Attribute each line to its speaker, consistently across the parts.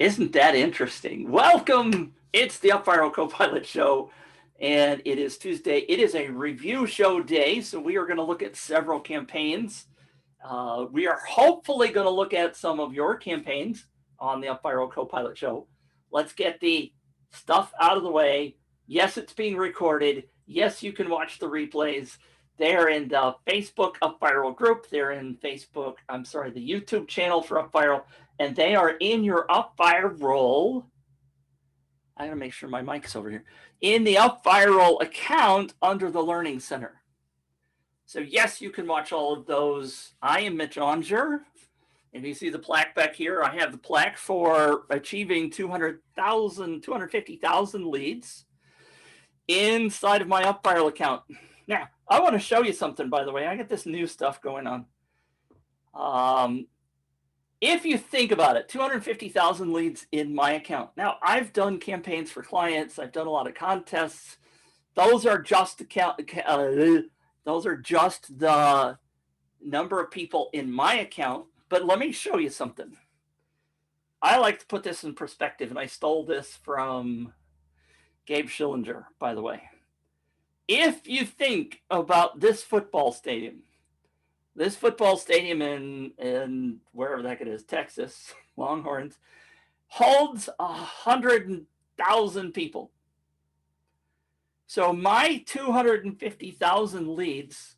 Speaker 1: Isn't that interesting? Welcome. It's the UpViral Co-Pilot Show, and it is Tuesday. It is a review show day, so we are going to look at several campaigns. We are hopefully going to look at some of your campaigns on the UpViral Co-Pilot Show. Let's get the stuff out of the way. Yes, it's being recorded. Yes, you can watch the replays. They're in the Facebook UpViral group. They're in the YouTube channel for UpViral. And they are in your UpViral. I gotta make sure my mic's over here. In the UpViral account under the Learning Center. So yes, you can watch all of those. I am Mitch Aunger. If you see the plaque back here, I have the plaque for achieving 250,000 leads inside of my UpViral account. Now, I want to show you something, by the way. I got this new stuff going on. If you think about it, 250,000 leads in my account. Now, I've done campaigns for clients. I've done a lot of contests. Those are just the number of people in my account. But let me show you something. I like to put this in perspective, and I stole this from Gabe Schillinger, by the way. If you think about this football stadium in wherever the heck it is, Texas, Longhorns, holds 100,000 people. So my 250,000 leads,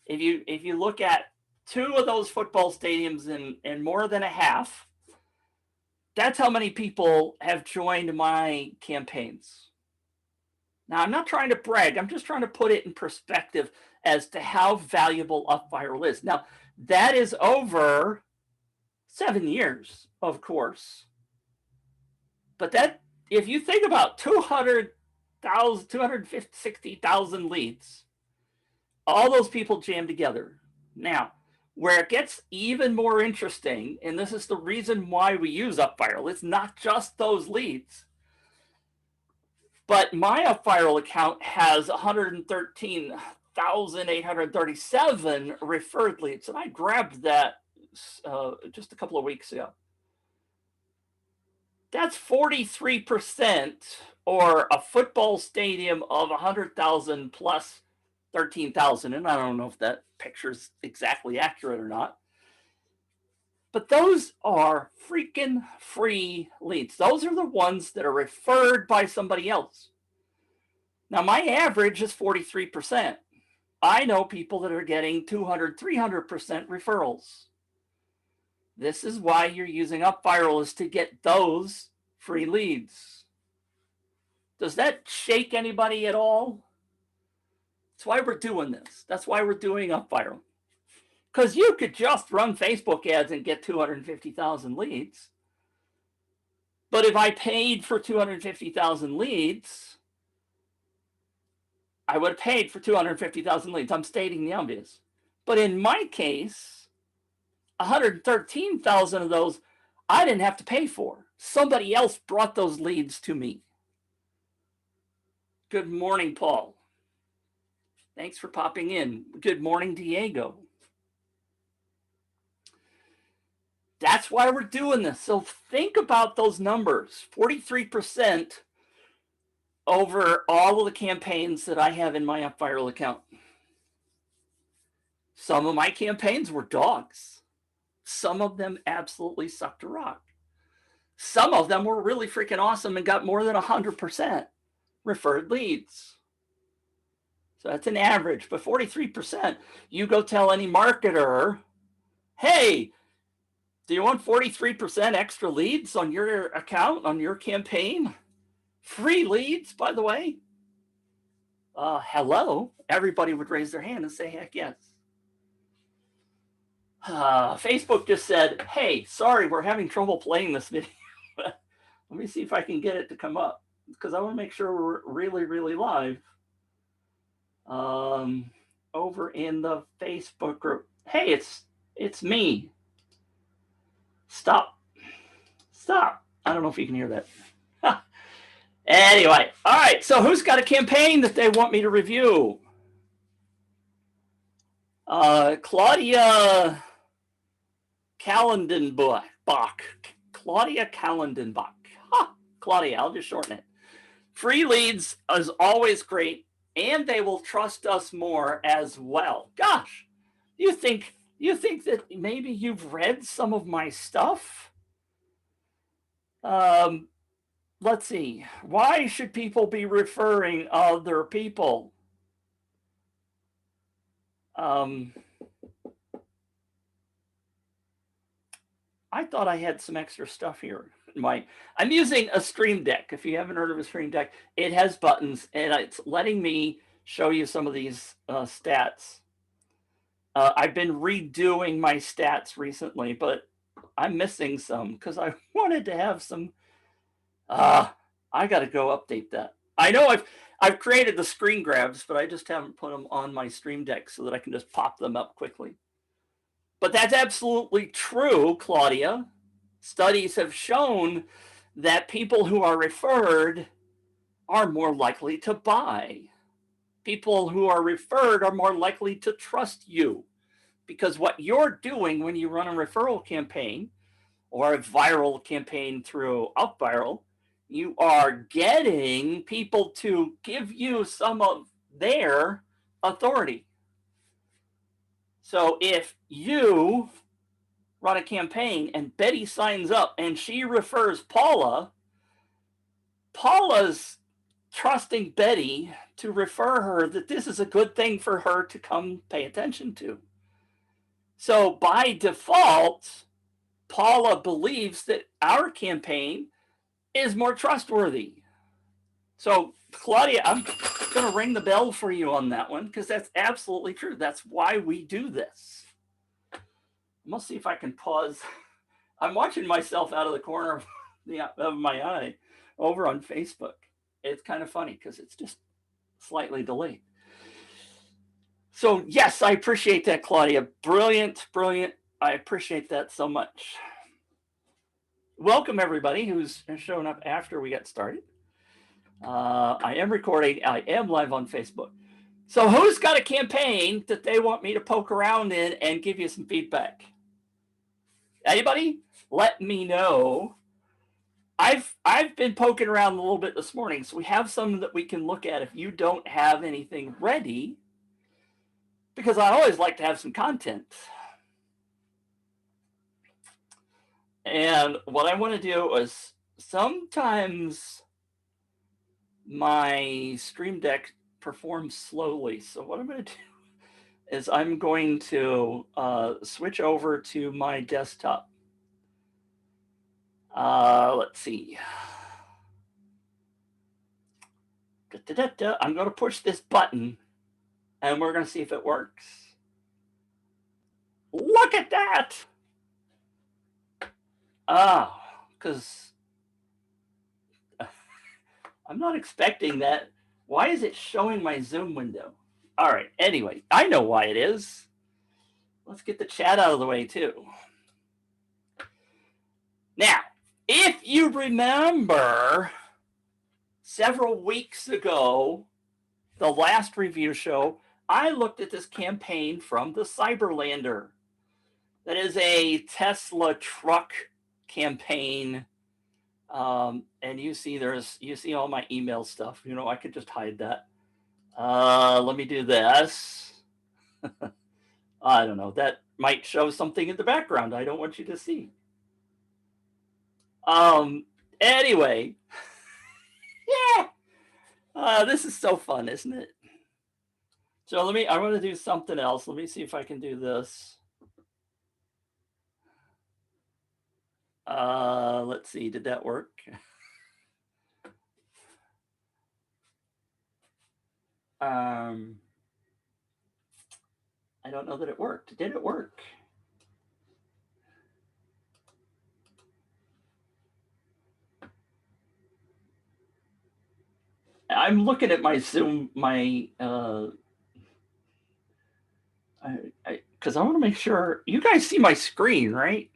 Speaker 1: if you look at two of those football stadiums and more than a half, that's how many people have joined my campaigns. Now, I'm not trying to brag. I'm just trying to put it in perspective as to how valuable UpViral is. Now, that is over 7 years, of course. But that, if you think about 260,000 leads, all those people jammed together. Now, where it gets even more interesting, and this is the reason why we use UpViral, it's not just those leads. But my UpViral account has 113,837 referred leads, and I grabbed that just a couple of weeks ago. That's 43%, or a football stadium of 100,000 plus 13,000, and I don't know if that picture is exactly accurate or not. But those are freaking free leads. Those are the ones that are referred by somebody else. Now, my average is 43%. I know people that are getting 200, 300% referrals. This is why you're using UpViral, is to get those free leads. Does that shake anybody at all? That's why we're doing this. That's why we're doing UpViral. Because you could just run Facebook ads and get 250,000 leads. But if I paid for 250,000 leads, I would have paid for 250,000 leads. I'm stating the obvious. But in my case, 113,000 of those I didn't have to pay for. Somebody else brought those leads to me. Good morning, Paul. Thanks for popping in. Good morning, Diego. That's why we're doing this. So think about those numbers. 43% over all of the campaigns that I have in my UpViral account. Some of my campaigns were dogs. Some of them absolutely sucked a rock. Some of them were really freaking awesome and got more than 100% referred leads. So that's an average, but 43%, you go tell any marketer, hey, do you want 43% extra leads on your account, on your campaign? Free leads, by the way. Hello. Everybody would raise their hand and say, heck yes. Facebook just said, hey, sorry, we're having trouble playing this video. Let me see if I can get it to come up, because I want to make sure we're really, really live. Over in the Facebook group. Hey, it's me. Stop. I don't know if you can hear that. Anyway, all right. So who's got a campaign that they want me to review? Claudia Kallendenbach. Claudia Kallendenbach. Ha! Claudia, I'll just shorten it. Free leads is always great, and they will trust us more as well. Gosh, you think that maybe you've read some of my stuff? Let's see. Why should people be referring other people? I thought I had some extra stuff here. I'm using a Stream Deck. If you haven't heard of a Stream Deck, it has buttons, and it's letting me show you some of these stats. I've been redoing my stats recently, but I'm missing some because I wanted to have some. I got to go update that. I know I've created the screen grabs, but I just haven't put them on my Stream Deck so that I can just pop them up quickly. But that's absolutely true, Claudia. Studies have shown that people who are referred are more likely to buy. People who are referred are more likely to trust you, because what you're doing when you run a referral campaign or a viral campaign through UpViral, you are getting people to give you some of their authority. So if you run a campaign and Betty signs up and she refers Paula's trusting Betty to refer her that this is a good thing for her to come pay attention to. So by default, Paula believes that our campaign is more trustworthy. So Claudia, I'm going to ring the bell for you on that one because that's absolutely true. That's why we do this. Let's see if I can pause. I'm watching myself out of the corner of my eye over on Facebook. It's kind of funny because it's just slightly delayed. So yes, I appreciate that, Claudia. Brilliant, brilliant. I appreciate that so much. Welcome everybody who's shown up after we got started. I am recording. I am live on Facebook. So who's got a campaign that they want me to poke around in and give you some feedback? Anybody? Let me know. I've been poking around a little bit this morning, so we have some that we can look at if you don't have anything ready, because I always like to have some content. And what I want to do is sometimes my Stream Deck performs slowly. So what I'm going to do is I'm going to switch over to my desktop. Let's see. I'm going to push this button and we're going to see if it works. Look at that. Because I'm not expecting that. Why is it showing my Zoom window? All right. Anyway, I know why it is. Let's get the chat out of the way too. Now, if you remember, several weeks ago, the last review show, I looked at this campaign from the Cyberlander. That is a Tesla truck campaign. And you see all my email stuff. You know, I could just hide that. Let me do this. I don't know. That might show something in the background I don't want you to see. Anyway. Yeah. This is so fun, isn't it? So I want to do something else. Let me see if I can do this. Let's see. Did that work? I don't know that it worked. Did it work? I'm looking at my Zoom, because I want to make sure you guys see my screen, right?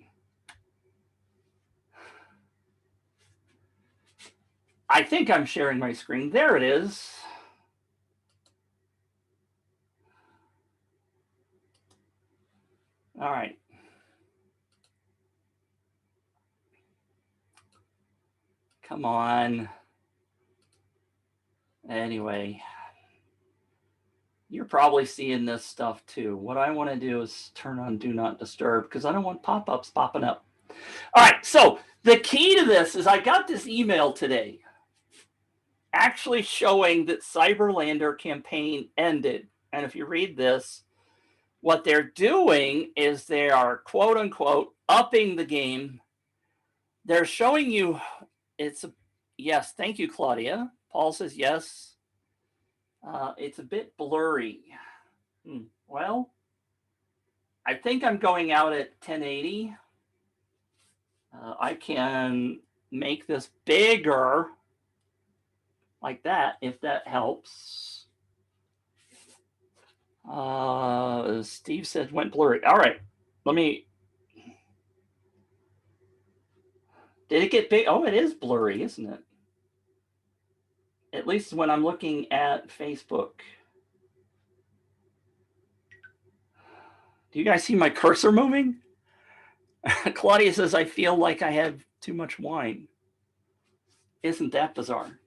Speaker 1: I think I'm sharing my screen. There it is. All right. Come on. Anyway, you're probably seeing this stuff too. What I want to do is turn on Do Not Disturb because I don't want pop-ups popping up. All right, so the key to this is I got this email today actually showing that Cyberlander campaign ended. And if you read this, what they're doing is they are, quote unquote, upping the game. They're showing you, it's a, yes, thank you, Claudia. Paul says yes. It's a bit blurry. Well, I think I'm going out at 1080. I can make this bigger like that, if that helps. Steve said went blurry. All right, let me. Did it get big? Oh, it is blurry, isn't it? At least when I'm looking at Facebook. Do you guys see my cursor moving? Claudia says, I feel like I have too much wine. Isn't that bizarre?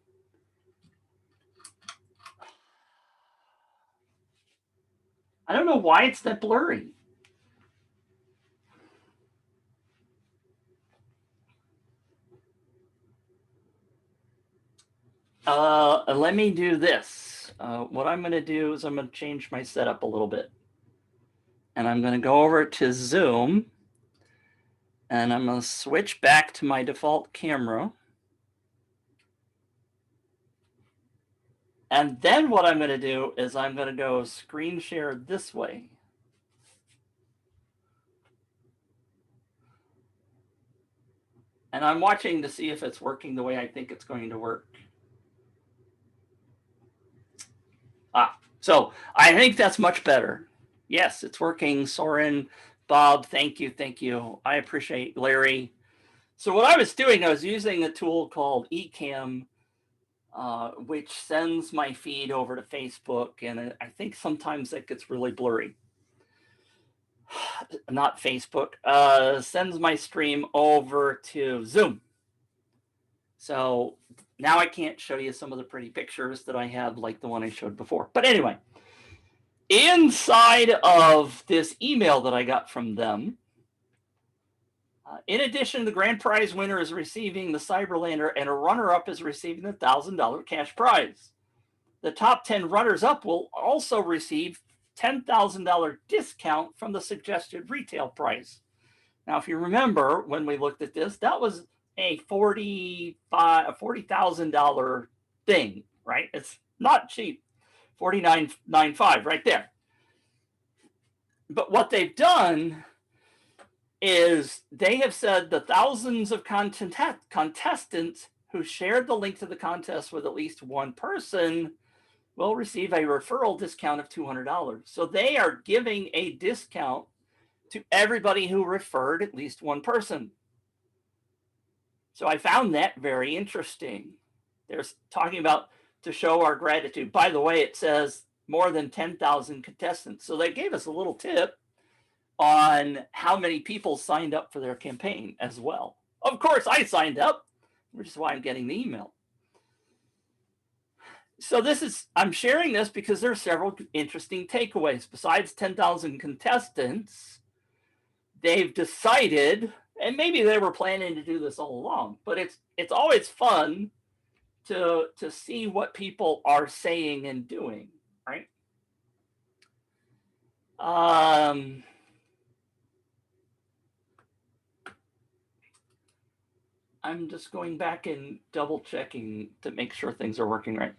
Speaker 1: I don't know why it's that blurry. Let me do this. What I'm going to do is I'm going to change my setup a little bit. And I'm going to go over to Zoom. And I'm going to switch back to my default camera. And then what I'm going to do is I'm going to go screen share this way. And I'm watching to see if it's working the way I think it's going to work. So I think that's much better. Yes, it's working. Soren, Bob, thank you. Thank you. I appreciate Larry. So what I was doing, I was using a tool called Ecamm, which sends my feed over to Facebook. And I think sometimes it gets really blurry. Not Facebook, sends my stream over to Zoom. So now I can't show you some of the pretty pictures that I have, like the one I showed before. But anyway, inside of this email that I got from them, in addition, the grand prize winner is receiving the Cyberlander, and a runner-up is receiving the $1,000 cash prize. The top 10 runners-up will also receive $10,000 discount from the suggested retail price. Now, if you remember when we looked at this, that was a $40,000 thing, right? It's not cheap. $49.95 right there. But what they've done is they have said the thousands of contestants who shared the link to the contest with at least one person will receive a referral discount of $200. So they are giving a discount to everybody who referred at least one person. So I found that very interesting. They're talking about to show our gratitude. By the way, it says more than 10,000 contestants. So they gave us a little tip on how many people signed up for their campaign as well. Of course, I signed up, which is why I'm getting the email. So I'm sharing this because there are several interesting takeaways. Besides 10,000 contestants, they've decided, and maybe they were planning to do this all along, but it's always fun to see what people are saying and doing, right? I'm just going back and double checking to make sure things are working right.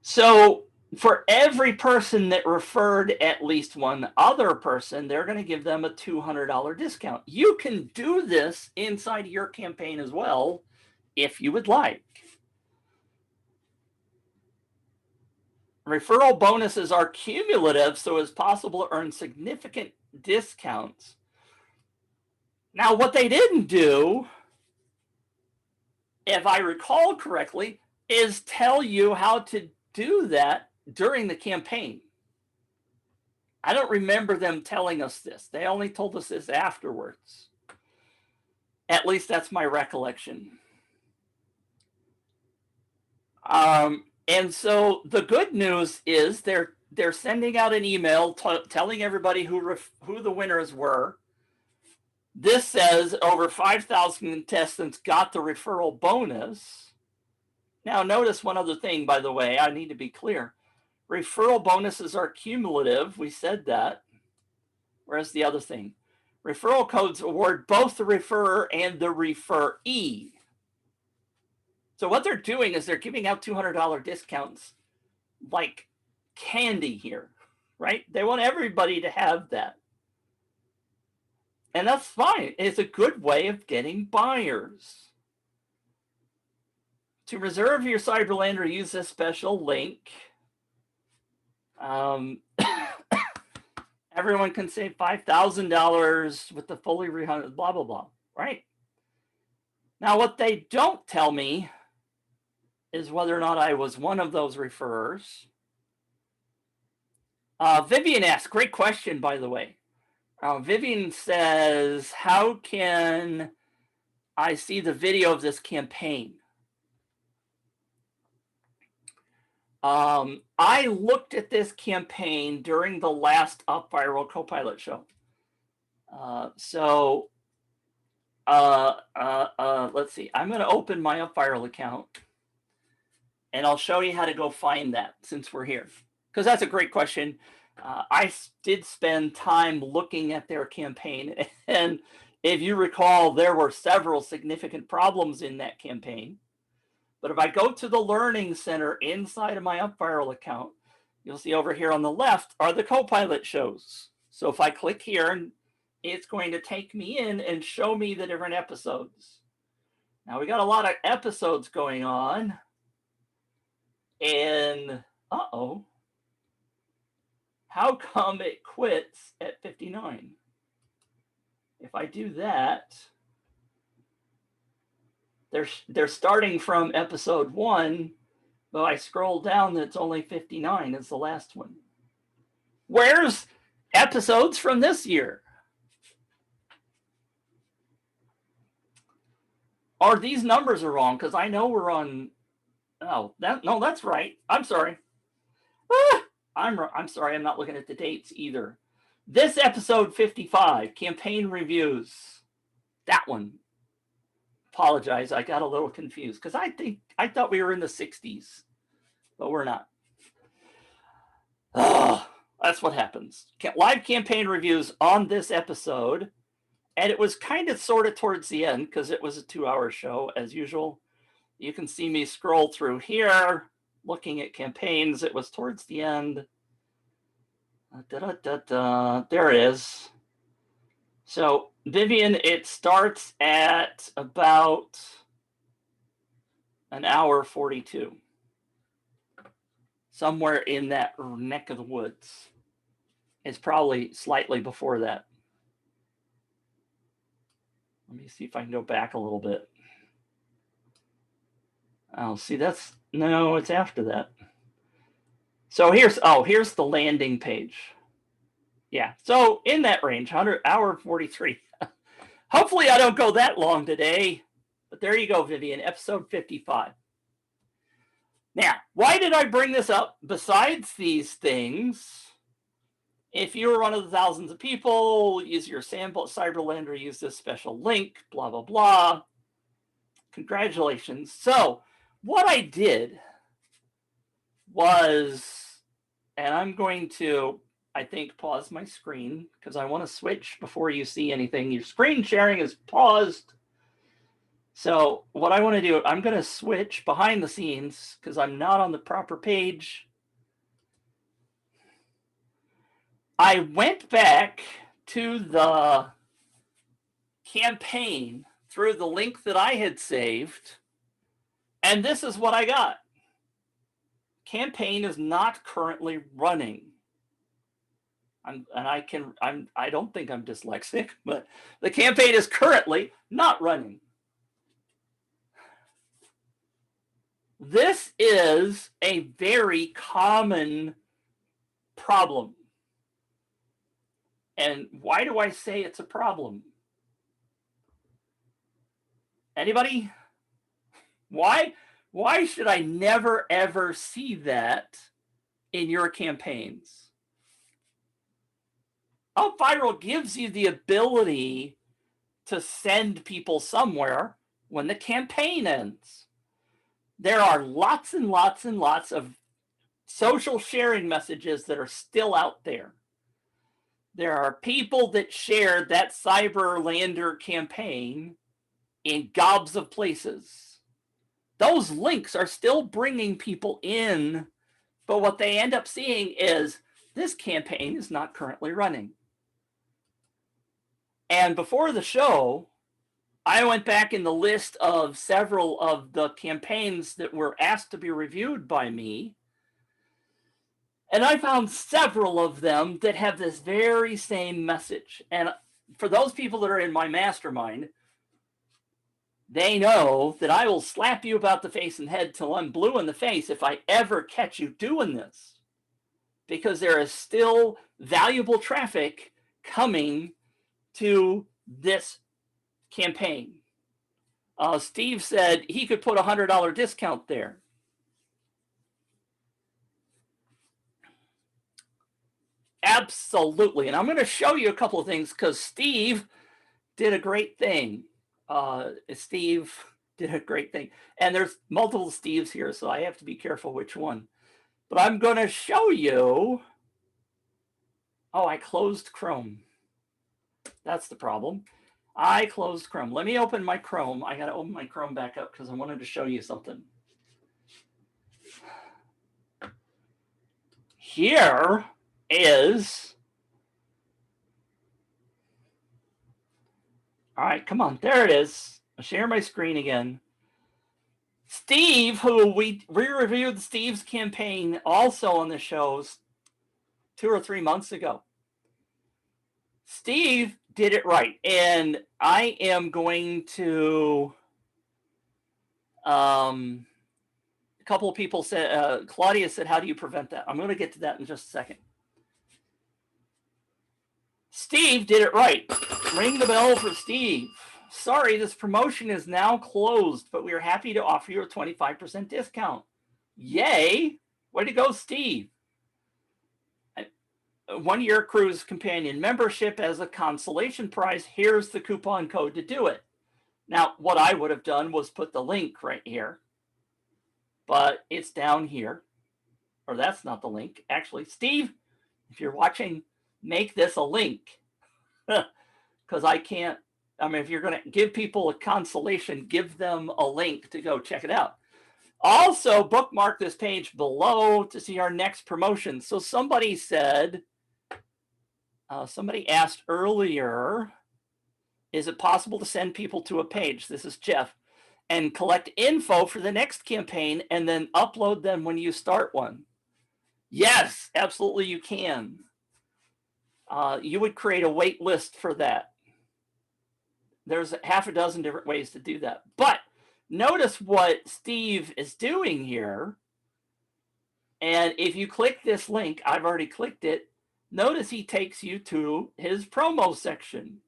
Speaker 1: So for every person that referred at least one other person, they're going to give them a $200 discount. You can do this inside your campaign as well, if you would like. Referral bonuses are cumulative, so it's possible to earn significant discounts. Now, what they didn't do, if I recall correctly, is tell you how to do that during the campaign. I don't remember them telling us this. They only told us this afterwards. At least that's my recollection. And so the good news is they're sending out an email telling everybody who the winners were. This says over 5,000 contestants got the referral bonus. Now, notice one other thing, by the way, I need to be clear. Referral bonuses are cumulative. We said that. Where's the other thing? Referral codes award both the referrer and the referee. So what they're doing is they're giving out $200 discounts like candy here, right? They want everybody to have that. And that's fine. It's a good way of getting buyers. To reserve your Cyberlander, use this special link. Everyone can save $5,000 with the fully refunded, blah, blah, blah, right? Now, what they don't tell me is whether or not I was one of those referrers. Vivian asks, great question, by the way. Vivian says, how can I see the video of this campaign? I looked at this campaign during the last UpViral Copilot show. Let's see. I'm going to open my UpViral account, and I'll show you how to go find that since we're here, because that's a great question. I did spend time looking at their campaign, and if you recall, there were several significant problems in that campaign. But if I go to the Learning Center inside of my UpViral account, you'll see over here on the left are the Copilot shows. So if I click here, it's going to take me in and show me the different episodes. Now we got a lot of episodes going on. And uh-oh. How come it quits at 59? If I do that, they're starting from episode 1, but I scroll down, it's only 59 is the last one. Where's episodes from this year? Or these numbers are wrong, because I know we're on, no, that's right. I'm sorry. I'm sorry, I'm not looking at the dates either. This episode 55, campaign reviews, that one. Apologize, I got a little confused because I thought we were in the 60s, but we're not. Oh, that's what happens. Live campaign reviews on this episode, and it was kind of sort of towards the end because it was a 2-hour show as usual. You can see me scroll through here, looking at campaigns. It was towards the end. There it is. So Vivian, it starts at about an hour 42. Somewhere in that neck of the woods. It's probably slightly before that. Let me see if I can go back a little bit. Oh, see, no, it's after that. So here's the landing page. Yeah, so in that range, hour 43. Hopefully I don't go that long today, but there you go, Vivian, episode 55. Now, why did I bring this up? Besides these things, if you were one of the thousands of people, use your sample Cyberlander, use this special link, blah, blah, blah. Congratulations. So what I did was, and I'm going to, I think, pause my screen because I want to switch before you see anything. Your screen sharing is paused. So what I want to do, I'm going to switch behind the scenes because I'm not on the proper page. I went back to the campaign through the link that I had saved, and this is what I got. Campaign is not currently running. I don't think I'm dyslexic, but the campaign is currently not running. This is a very common problem. And why do I say it's a problem? Anybody? Why Why should I never, ever see that in your campaigns? UpViral gives you the ability to send people somewhere when the campaign ends. There are lots and lots and lots of social sharing messages that are still out there. There are people that shared that Cyberlander campaign in gobs of places. Those links are still bringing people in, but what they end up seeing is this campaign is not currently running. And before the show, I went back in the list of several of the campaigns that were asked to be reviewed by me, and I found several of them that have this very same message. And for those people that are in my mastermind, they know that I will slap you about the face and head till I'm blue in the face if I ever catch you doing this, because there is still valuable traffic coming to this campaign. Steve said he could put $100 discount there. Absolutely. And I'm going to show you a couple of things because Steve did a great thing. Steve did a great thing. And there's multiple Steves here, so I have to be careful which one. But I'm going to show you. Oh, I closed Chrome. That's the problem. I closed Chrome. Let me open my Chrome. I got to open my Chrome back up because I wanted to show you something. Here is. All right, come on. There it is. I'll share my screen again. Steve, who we reviewed Steve's campaign also on the shows 2 or 3 months ago. Steve did it right. And I am going to, a couple of people said, Claudia said, how do you prevent that? I'm going to get to that in just a second. Steve did it right. Ring the bell for Steve. Sorry, this promotion is now closed, but we are happy to offer you a 25% discount. Yay! Way to go, Steve. 1-year cruise companion membership as a consolation prize. Here's the coupon code to do it. Now, what I would have done was put the link right here, but it's down here. Or that's not the link. Actually, Steve, if you're watching, make this a link. Because I can't, I mean, if you're going to give people a consolation, give them a link to go check it out. Also, bookmark this page below to see our next promotion. So somebody said, somebody asked earlier, is it possible to send people to a page? This is Jeff. And collect info for the next campaign and then upload them when you start one. Yes, absolutely you can. You would create a wait list for that. There's half a dozen different ways to do that. But notice what Steve is doing here. And if you click this link, I've already clicked it. Notice he takes you to his promo section.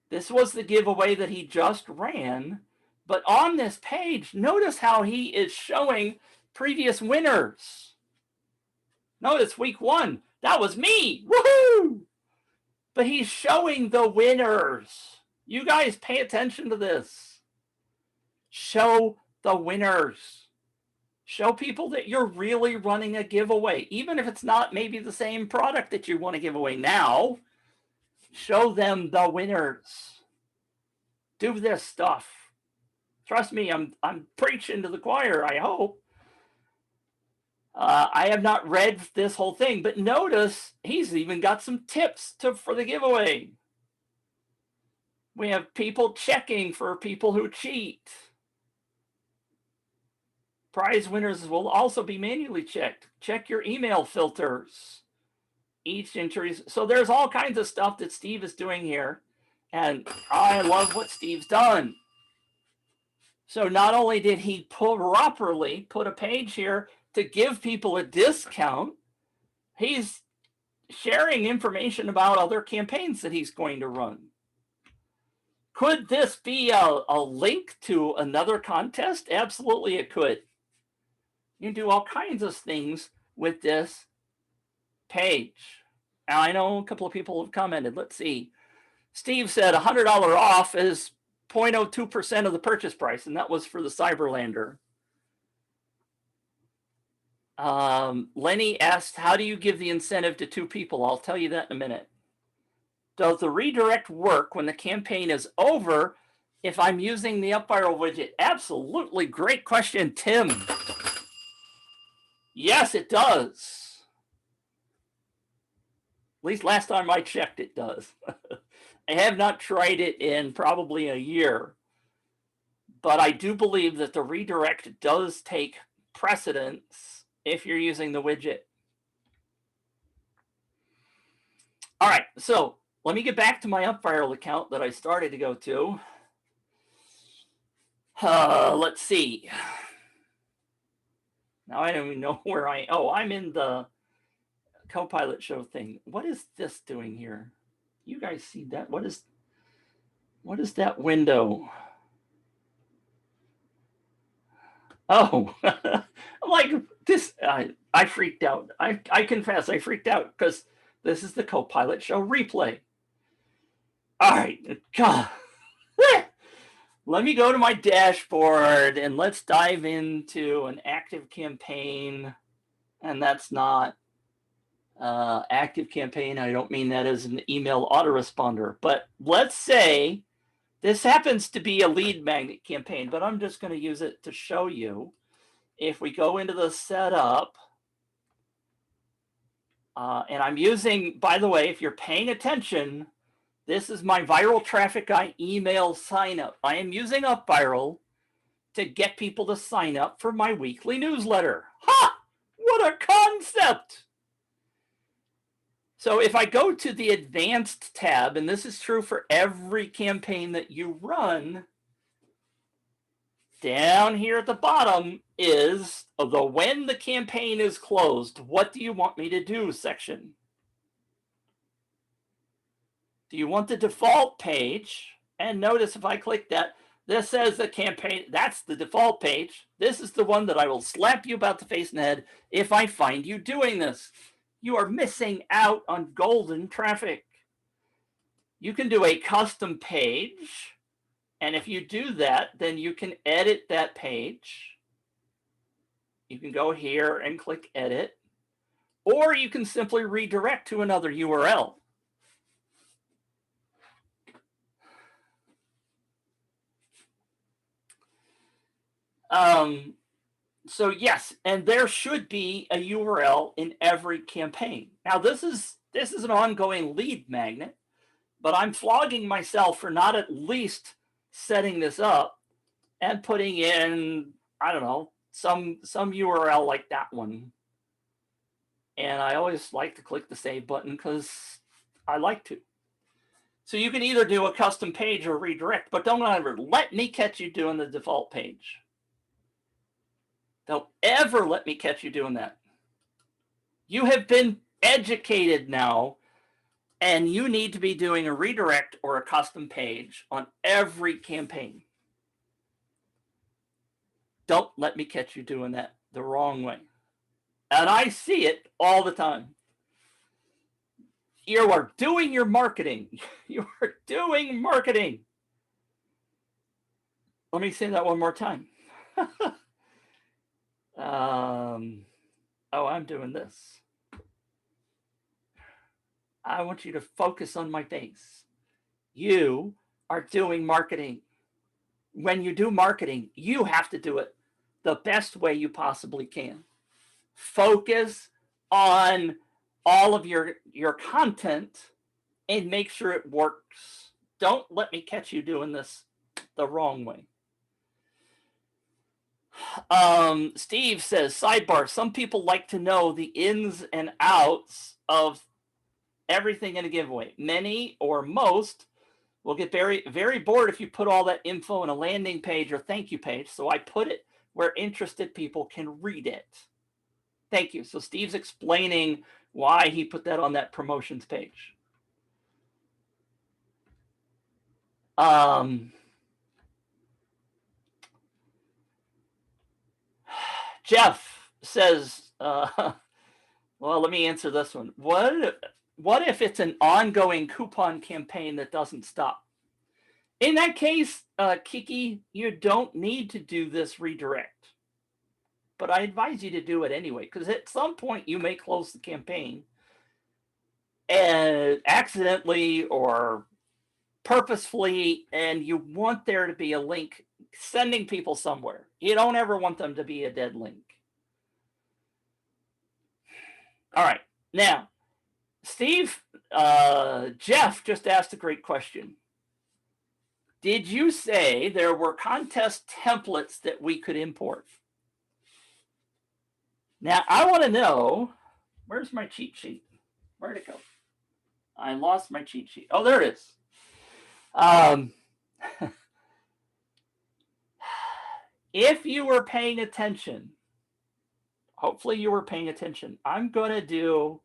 Speaker 1: This was the giveaway that he just ran. But on this page, notice how he is showing previous winners. Notice week 1. That was me. Woohoo! But he's showing the winners. You guys pay attention to this. Show the winners. Show people that you're really running a giveaway. Even if it's not maybe the same product that you want to give away now, show them the winners. Do this stuff. Trust me, I'm preaching to the choir, I hope. I have not read this whole thing, but notice he's even got some tips for the giveaway. We have people checking for people who cheat. Prize winners will also be manually checked. Check your email filters. Each entry. So there's all kinds of stuff that Steve is doing here. And I love what Steve's done. So not only did he properly put a page here to give people a discount, he's sharing information about other campaigns that he's going to run. Could this be a link to another contest? Absolutely, it could. You can do all kinds of things with this page. Now, I know a couple of people have commented. Let's see. Steve said $100 off is 0.02% of the purchase price, and that was for the Cyberlander. Lenny asked, how do you give the incentive to 2 people? I'll tell you that in a minute. Does the redirect work when the campaign is over if I'm using the UpViral widget? Absolutely. Great question, Tim. Yes, it does. At least last time I checked, it does. I have not tried it in probably a year, but I do believe that the redirect does take precedence if you're using the widget. All right, so let me get back to my UpViral account that I started to go to. Let's see. Now I don't even know where I'm in the Copilot show thing. What is this doing here? You guys see that? What is that window? Oh, I'm like this. I freaked out. I confess, I freaked out because this is the Copilot show replay. All right, God. Let me go to my dashboard and let's dive into an active campaign. And that's not active campaign. I don't mean that as an email autoresponder, but let's say this happens to be a lead magnet campaign, but I'm just going to use it to show you. If we go into the setup, and I'm using, by the way, if you're paying attention, this is my viral traffic guy email sign up. I am using UpViral to get people to sign up for my weekly newsletter. Ha! What a concept! So if I go to the advanced tab, and this is true for every campaign that you run, down here at the bottom is the when the campaign is closed, what do you want me to do section. Do you want the default page? And notice if I click that, this says the campaign, that's the default page. This is the one that I will slap you about the face and head if I find you doing this. You are missing out on golden traffic. You can do a custom page. And if you do that, then you can edit that page. You can go here and click edit, or you can simply redirect to another URL. So yes, and there should be a URL in every campaign. Now this is an ongoing lead magnet, but I'm flogging myself for not at least setting this up and putting in, I don't know, some URL like that one. And I always like to click the save button because I like to. So you can either do a custom page or redirect, but don't ever let me catch you doing the default page. Don't ever let me catch you doing that. You have been educated now, and you need to be doing a redirect or a custom page on every campaign. Don't let me catch you doing that the wrong way. And I see it all the time. You are doing your marketing. You are doing marketing. Let me say that one more time. Oh, I'm doing this. I want you to focus on my face. You are doing marketing. When you do marketing, you have to do it the best way you possibly can. Focus on all of your content and make sure it works. Don't let me catch you doing this the wrong way. Steve says, sidebar, some people like to know the ins and outs of everything in a giveaway. Many or most will get very, very bored if you put all that info in a landing page or thank you page. So I put it where interested people can read it. Thank you. So Steve's explaining why he put that on that promotions page. Jeff says, well, let me answer this one. What if it's an ongoing coupon campaign that doesn't stop? In that case, Kiki, you don't need to do this redirect. But I advise you to do it anyway, because at some point you may close the campaign and accidentally or purposefully, and you want there to be a link sending people somewhere. You don't ever want them to be a dead link. All right. Now, Jeff just asked a great question. Did you say there were contest templates that we could import? Now, I want to know, where's my cheat sheet? Where'd it go? I lost my cheat sheet. Oh, there it is. If you were paying attention, hopefully you were paying attention. I'm going to do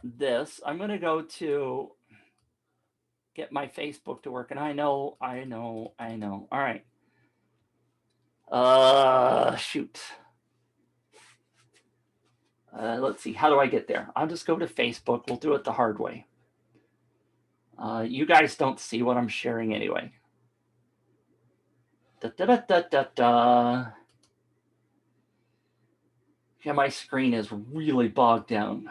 Speaker 1: this. I'm going to go to get my Facebook to work. And I know. All right. Shoot. Let's see. How do I get there? I'll just go to Facebook. We'll do it the hard way. You guys don't see what I'm sharing anyway. Yeah, my screen is really bogged down.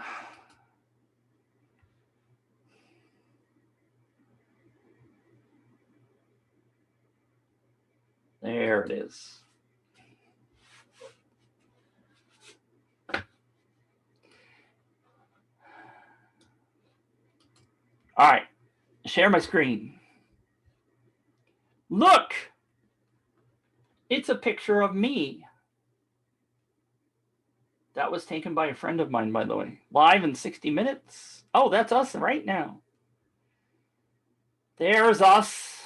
Speaker 1: There it is. All right, share my screen. Look, it's a picture of me. That was taken by a friend of mine, by the way. Live in 60 minutes. Oh, that's us right now. There's us.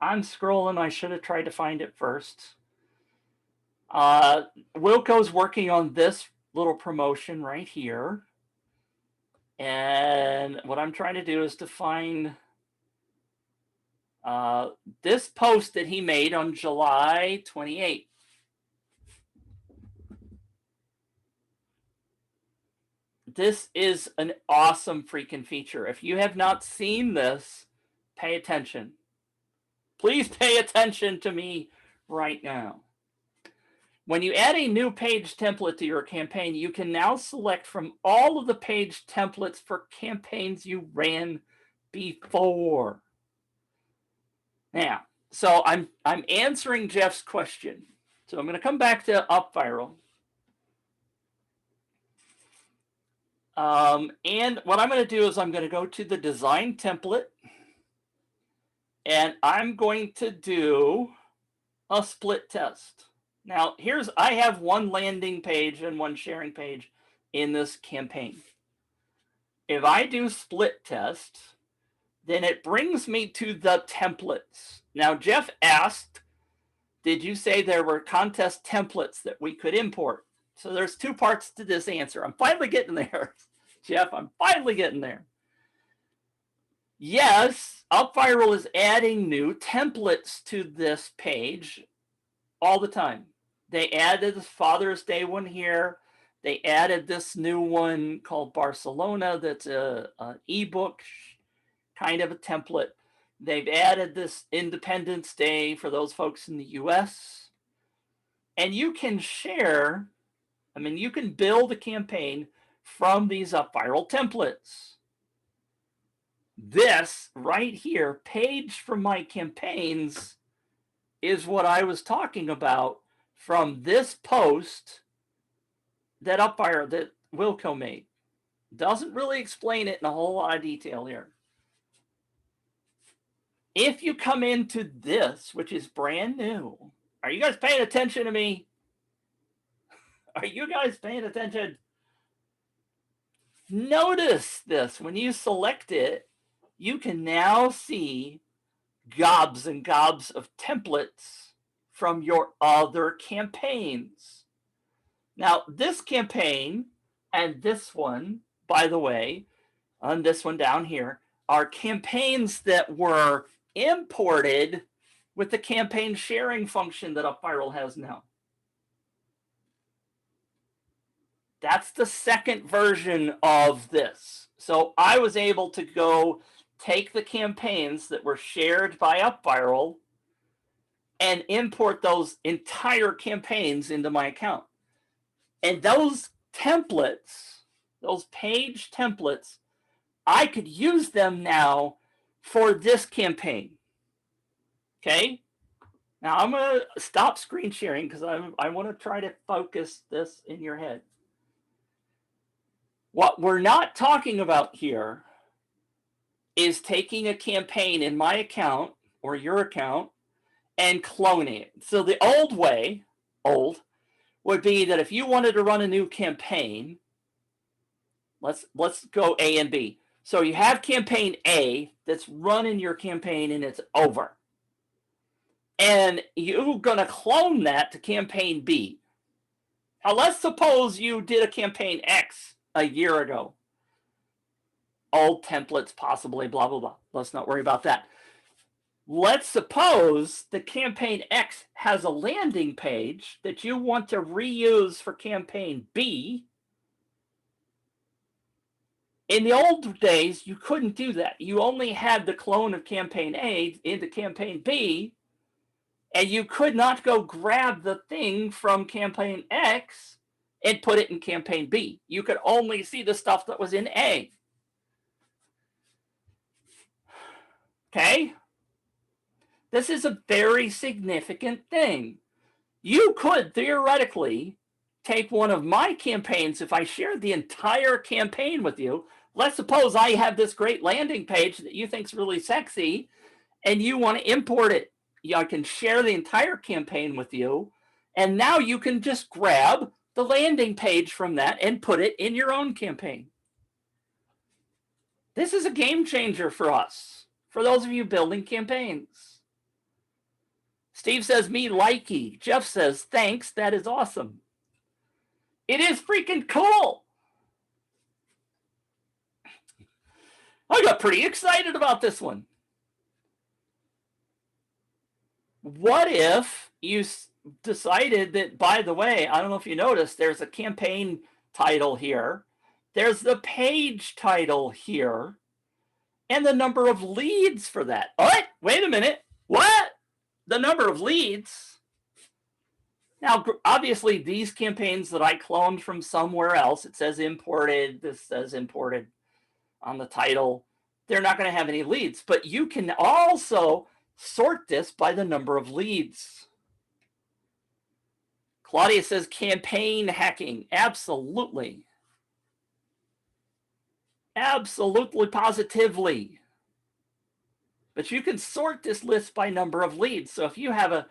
Speaker 1: I'm scrolling. I should have tried to find it first. Wilco's working on this little promotion right here. And what I'm trying to do is to find this post that he made on July 28th. This is an awesome freaking feature. If you have not seen this, pay attention. Please pay attention to me right now. When you add a new page template to your campaign, you can now select from all of the page templates for campaigns you ran before. Now, so I'm answering Jeff's question. So I'm going to come back to UpViral. And what I'm going to do is I'm going to go to the design template. And I'm going to do a split test. Now, I have one landing page and one sharing page in this campaign. If I do split test, then it brings me to the templates. Now, Jeff asked, did you say there were contest templates that we could import? So there's two parts to this answer. I'm finally getting there, Jeff. I'm finally getting there. Yes, UpViral is adding new templates to this page all the time. They added the Father's Day one here. They added this new one called Barcelona that's an ebook kind of a template. They've added this Independence Day for those folks in the US. And you can share, you can build a campaign from these UpViral templates. This right here, page from my campaigns, is what I was talking about from this post that UpViral, that Wilco made. Doesn't really explain it in a whole lot of detail here. If you come into this, which is brand new, are you guys paying attention to me? Are you guys paying attention? Notice this. When you select it, you can now see gobs and gobs of templates from your other campaigns. Now, this campaign and this one, by the way, and this one down here, are campaigns that were imported with the campaign sharing function that UpViral has now. That's the second version of this. So I was able to go take the campaigns that were shared by UpViral and import those entire campaigns into my account. And those templates, those page templates, I could use them now for this campaign. Okay? Now I'm going to stop screen sharing because I want to try to focus this in your head. What we're not talking about here is taking a campaign in my account or your account and cloning it. So the old way, would be that if you wanted to run a new campaign, let's go A and B. So you have campaign A that's running your campaign and it's over. And you're going to clone that to campaign B. Now let's suppose you did a campaign X a year ago. Old templates, possibly, blah, blah, blah. Let's not worry about that. Let's suppose the campaign X has a landing page that you want to reuse for campaign B. In the old days, you couldn't do that. You only had the clone of campaign A into campaign B, and you could not go grab the thing from campaign X and put it in campaign B. You could only see the stuff that was in A. Okay? This is a very significant thing. You could theoretically take one of my campaigns if I shared the entire campaign with you. Let's suppose I have this great landing page that you think's really sexy and you want to import it. I can share the entire campaign with you, and now you can just grab the landing page from that and put it in your own campaign. This is a game changer for us, for those of you building campaigns. Steve says, me likey. Jeff says, thanks, that is awesome. It is freaking cool. I got pretty excited about this one. What if you decided that, by the way, I don't know if you noticed, there's a campaign title here. There's the page title here. And the number of leads for that. What? Wait a minute. What? The number of leads? Now, obviously, these campaigns that I cloned from somewhere else, it says imported, this says imported on the title, they're not going to have any leads. But you can also sort this by the number of leads. Claudia says campaign hacking. Absolutely. Absolutely, positively. But you can sort this list by number of leads. So if you have a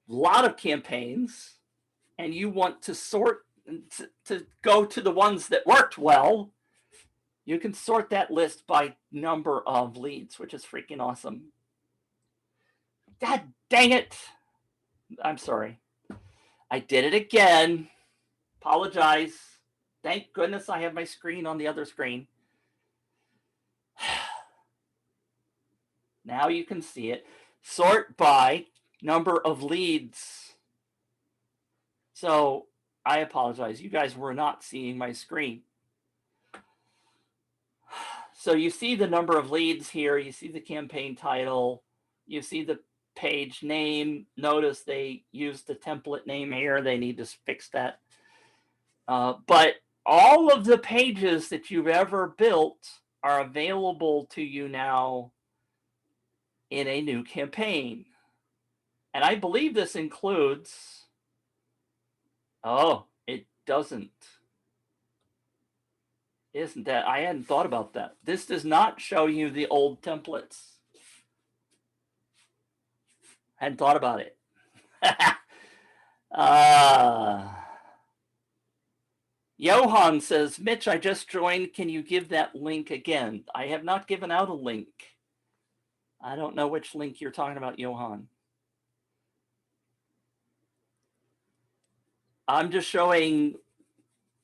Speaker 1: lot of campaigns and you want to sort to go to the ones that worked well, you can sort that list by number of leads, which is freaking awesome. God dang it. I'm sorry. I did it again. Apologize. Thank goodness I have my screen on the other screen. Now you can see it. Sort by number of leads. So I apologize. You guys were not seeing my screen. So you see the number of leads here. You see the campaign title. You see the page name. Notice they used the template name here. They need to fix that. But all of the pages that you've ever built are available to you now in a new campaign. And I believe this includes, oh, it doesn't. Isn't that? I hadn't thought about that. This does not show you the old templates. Hadn't thought about it. Johan says, Mitch, I just joined. Can you give that link again? I have not given out a link. I don't know which link you're talking about, Johan. I'm just showing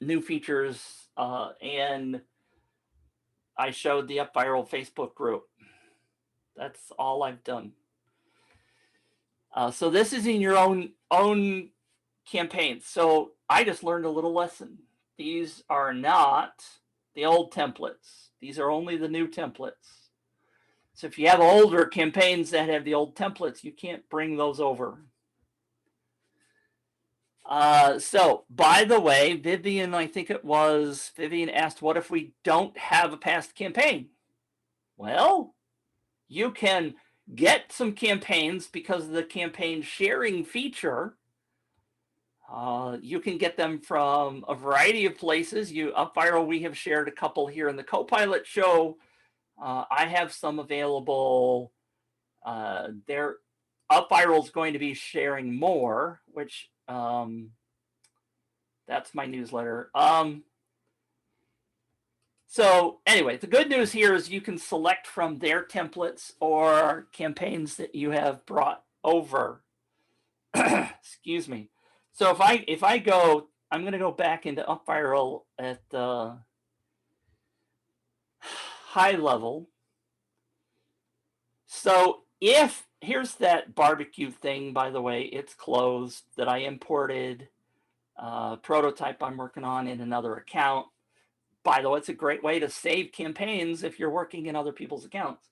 Speaker 1: new features, and I showed the UpViral Facebook group. That's all I've done. So this is in your own campaigns. So I just learned a little lesson. These are not the old templates. These are only the new templates. So if you have older campaigns that have the old templates, you can't bring those over. So by the way, Vivian, I think it was, Vivian asked, what if we don't have a past campaign? Well, you can get some campaigns because of the campaign sharing feature. You can get them from a variety of places. UpViral, we have shared a couple here in the Copilot show. I have some available. UpViral is going to be sharing more, which that's my newsletter. So anyway, the good news here is you can select from their templates or campaigns that you have brought over. Excuse me. So if I go, I'm going to go back into UpViral at the high level. So here's that barbecue thing, by the way, it's closed, that I imported. Prototype I'm working on in another account. By the way, it's a great way to save campaigns if you're working in other people's accounts.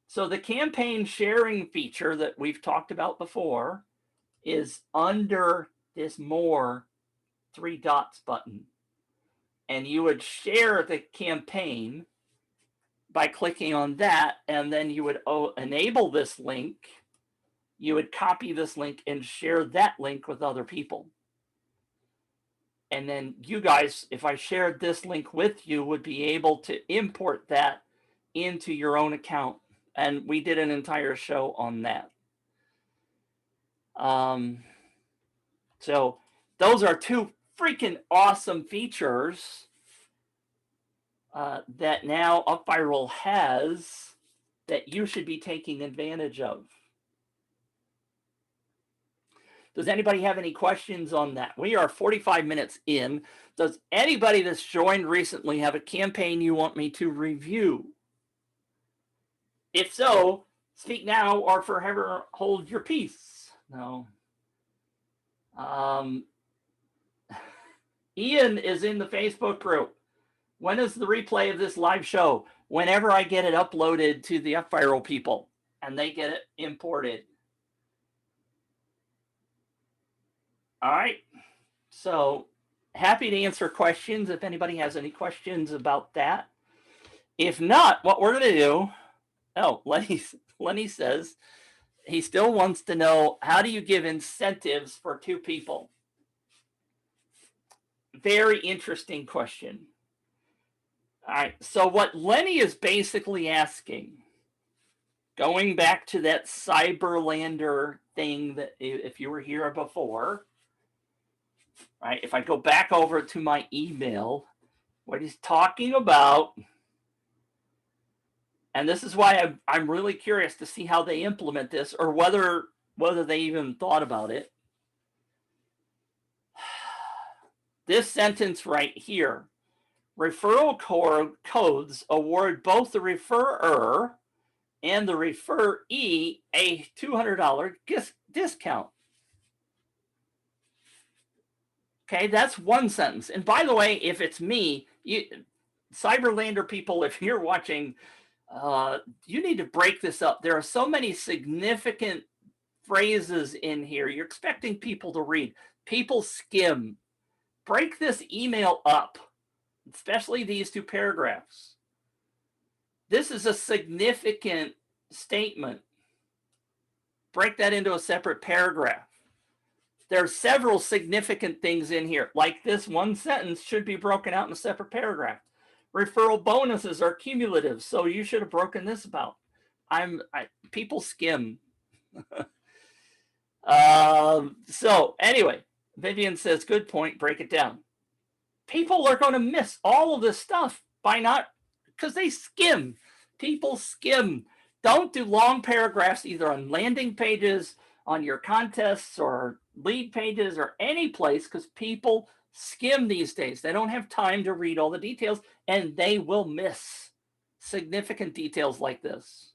Speaker 1: So the campaign sharing feature that we've talked about before is under this more 3 dots button. And you would share the campaign by clicking on that, and then you would enable this link. You would copy this link and share that link with other people. And then you guys, if I shared this link with you, would be able to import that into your own account. And we did an entire show on that. So those are 2 freaking awesome features that now UpViral has that you should be taking advantage of. Does anybody have any questions on that? We are 45 minutes in. Does anybody that's joined recently have a campaign you want me to review? If so, speak now or forever hold your peace. No. Ian is in the Facebook group. When is the replay of this live show? Whenever I get it uploaded to the UpViral people and they get it imported. All right. So happy to answer questions if anybody has any questions about that. If not, what we're going to do, Lenny says he still wants to know, how do you give incentives for 2 people? Very interesting question. All right. So what Lenny is basically asking, going back to that Cyberlander thing that if you were here before, right? If I go back over to my email, what he's talking about, and this is why I'm really curious to see how they implement this, or whether they even thought about it. This sentence right here, referral codes award both the referrer and the referee a $200 discount. Okay, that's one sentence. And by the way, if it's me, Cyberlander people, if you're watching, you need to break this up. There are so many significant phrases in here. You're expecting people to read. People skim. Break this email up, especially these 2 paragraphs. This is a significant statement. Break that into a separate paragraph. There are several significant things in here, like this one sentence should be broken out in a separate paragraph. Referral bonuses are cumulative, so you should have broken this about. People skim. So anyway, Vivian says, good point, break it down. People are going to miss all of this stuff because they skim. People skim. Don't do long paragraphs either on landing pages, on your contests or lead pages or any place, because people skim these days. They don't have time to read all the details, and they will miss significant details like this.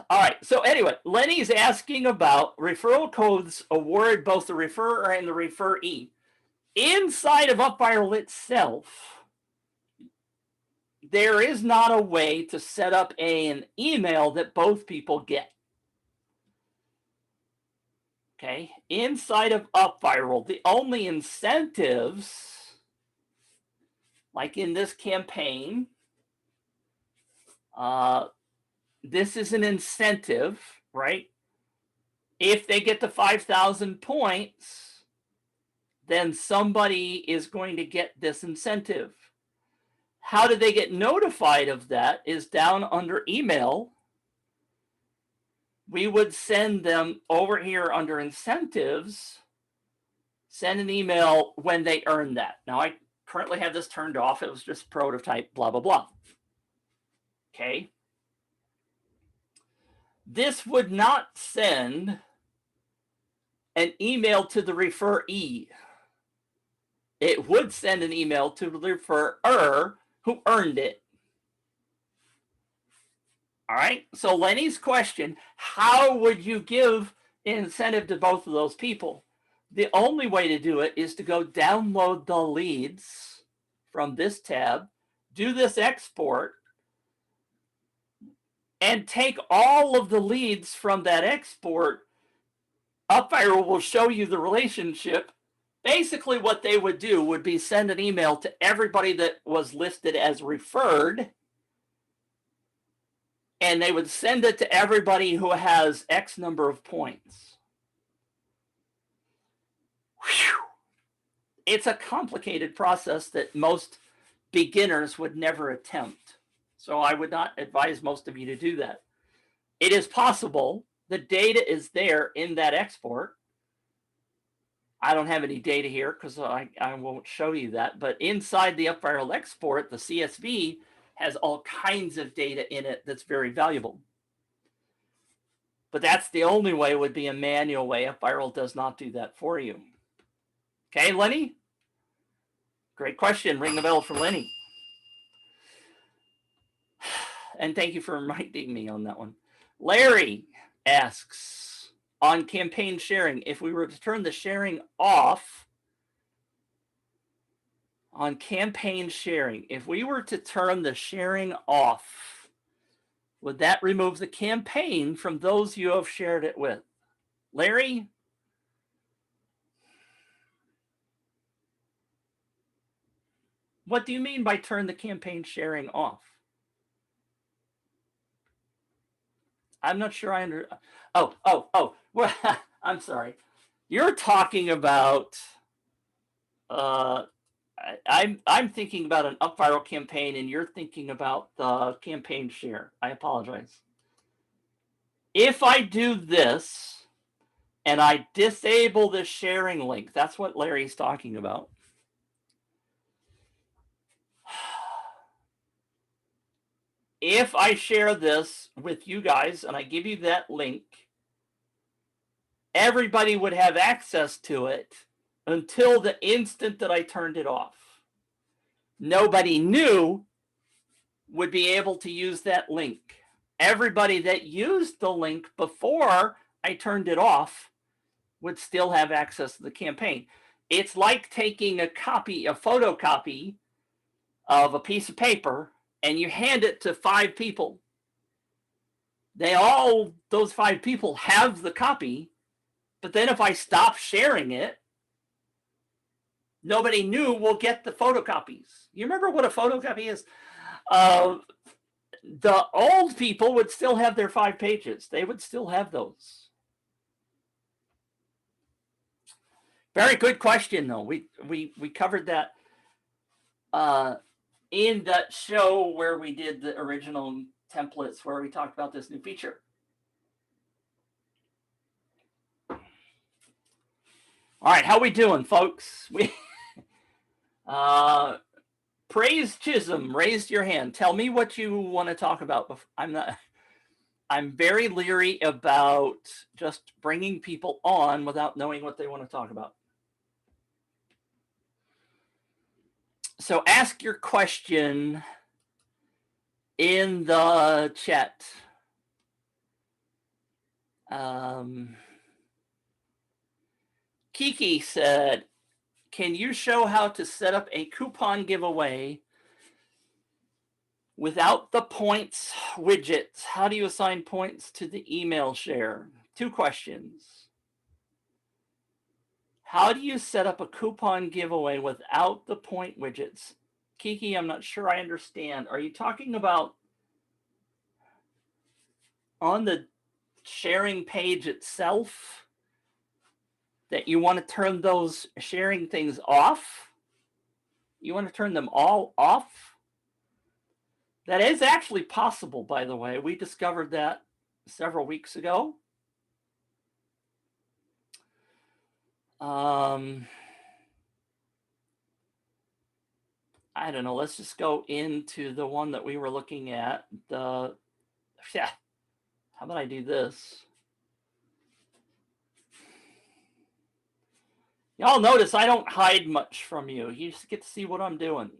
Speaker 1: All right. So anyway, Lenny's asking about referral codes awarded both the referrer and the referee. Inside of UpViral itself, there is not a way to set up an email that both people get. Okay. Inside of UpViral, the only incentives, like in this campaign, this is an incentive, right? If they get to 5,000 points, then somebody is going to get this incentive. How do they get notified of that is down under email. We would send them over here under incentives, send an email when they earn that. Now, I currently have this turned off. It was just prototype, blah, blah, blah. Okay. This would not send an email to the referee. It would send an email to the referrer who earned it. All right. So Lenny's question, how would you give incentive to both of those people? The only way to do it is to go download the leads from this tab, do this export, and take all of the leads from that export. UpViral will show you the relationship. Basically, what they would do would be send an email to everybody that was listed as referred, and they would send it to everybody who has X number of points. Whew. It's a complicated process that most beginners would never attempt. So I would not advise most of you to do that. It is possible. The data is there in that export. I don't have any data here because I won't show you that. But inside the UpViral export, the CSV has all kinds of data in it that's very valuable. But that's the only way, would be a manual way. UpViral does not do that for you. Okay, Lenny? Great question. Ring the bell for Lenny. And thank you for reminding me on that one. Larry asks, on campaign sharing, if we were to turn the sharing off, on campaign sharing, if we were to turn the sharing off, would that remove the campaign from those you have shared it with? Larry? What do you mean by turn the campaign sharing off? I'm not sure I under. Oh. Well, I'm sorry. You're talking about. I'm thinking about an UpViral campaign, and you're thinking about the campaign share. I apologize. If I do this, and I disable the sharing link, that's what Larry's talking about. If I share this with you guys and I give you that link, everybody would have access to it until the instant that I turned it off. Nobody new would be able to use that link. Everybody that used the link before I turned it off would still have access to the campaign. It's like taking a photocopy of a piece of paper, and you hand it to 5 people. Those 5 people have the copy, but then if I stop sharing it, nobody new will get the photocopies. You remember what a photocopy is? The old people would still have their 5 pages. They would still have those. Very good question, though. We covered that in that show where we did the original templates, where we talked about this new feature. All right, how we doing, folks? Praise Chisholm raised your hand. Tell me what you want to talk about. I'm very leery about just bringing people on without knowing what they want to talk about. So ask your question in the chat. Kiki said, can you show how to set up a coupon giveaway without the points widgets? How do you assign points to the email share? 2 questions. How do you set up a coupon giveaway without the point widgets? Kiki, I'm not sure I understand. Are you talking about on the sharing page itself that you want to turn those sharing things off? You want to turn them all off? That is actually possible, by the way. We discovered that several weeks ago. I don't know. Let's just go into the one that we were looking at. How about I do this? Y'all notice I don't hide much from you. You just get to see what I'm doing.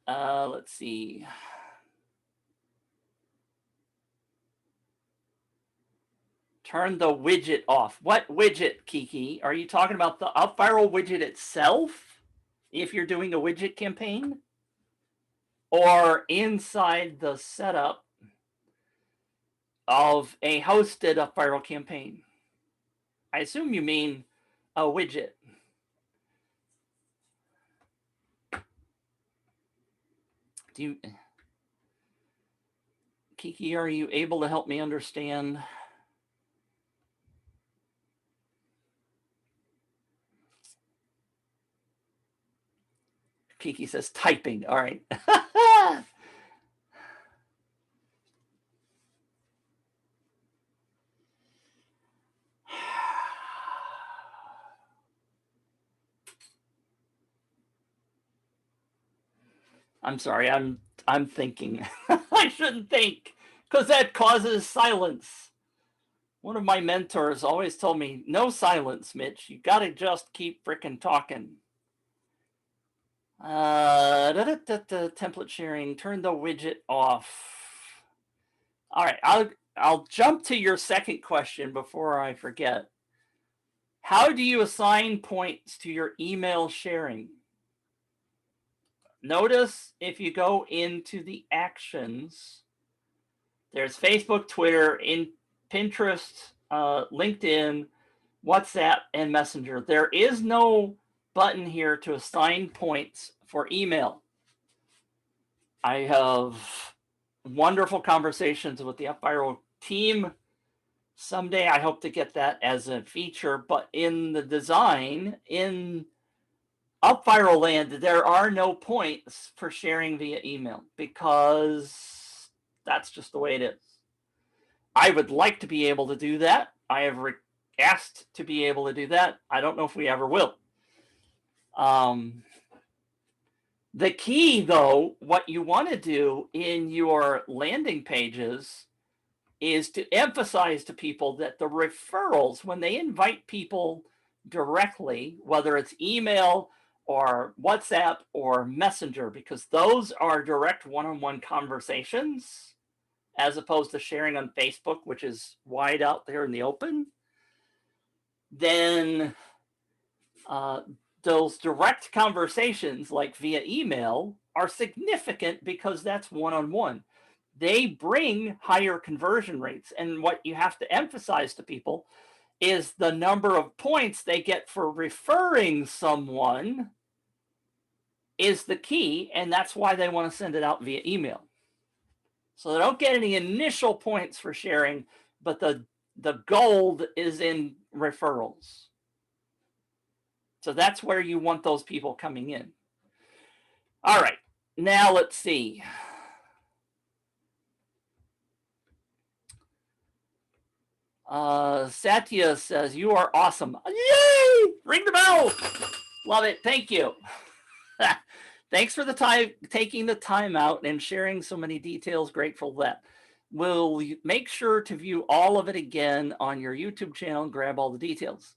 Speaker 1: Let's see. Turn the widget off. What widget, Kiki? Are you talking about the UpViral widget itself? If you're doing a widget campaign? Or inside the setup of a hosted UpViral campaign? I assume you mean a widget. Kiki, are you able to help me understand? Kiki says typing. All right. I'm sorry. I'm thinking. I shouldn't think because that causes silence. One of my mentors always told me, no silence, Mitch. You got to just keep frickin' talking. Template sharing. Turn the widget off. All right. I'll jump to your second question before I forget. How do you assign points to your email sharing? Notice if you go into the actions, there's Facebook, Twitter, Pinterest, LinkedIn, WhatsApp, and Messenger. There is no button here to assign points for email. I have wonderful conversations with the UpViral team. Someday I hope to get that as a feature, but in the design, in UpViral land, there are no points for sharing via email because that's just the way it is. I would like to be able to do that. I have asked to be able to do that. I don't know if we ever will. The key, though, what you want to do in your landing pages is to emphasize to people that the referrals, when they invite people directly, whether it's email or WhatsApp or Messenger, because those are direct one-on-one conversations as opposed to sharing on Facebook, which is wide out there in the open, then those direct conversations, like via email, are significant because that's one-on-one. They bring higher conversion rates. And what you have to emphasize to people is the number of points they get for referring someone is the key, and that's why they want to send it out via email. So they don't get any initial points for sharing, but the gold is in referrals. So that's where you want those people coming in. All right, now let's see. Satya says, you are awesome. Yay! Ring the bell. Love it. Thank you. Thanks for the time, taking the time out and sharing so many details. Grateful for that. We'll make sure to view all of it again on your YouTube channel and grab all the details.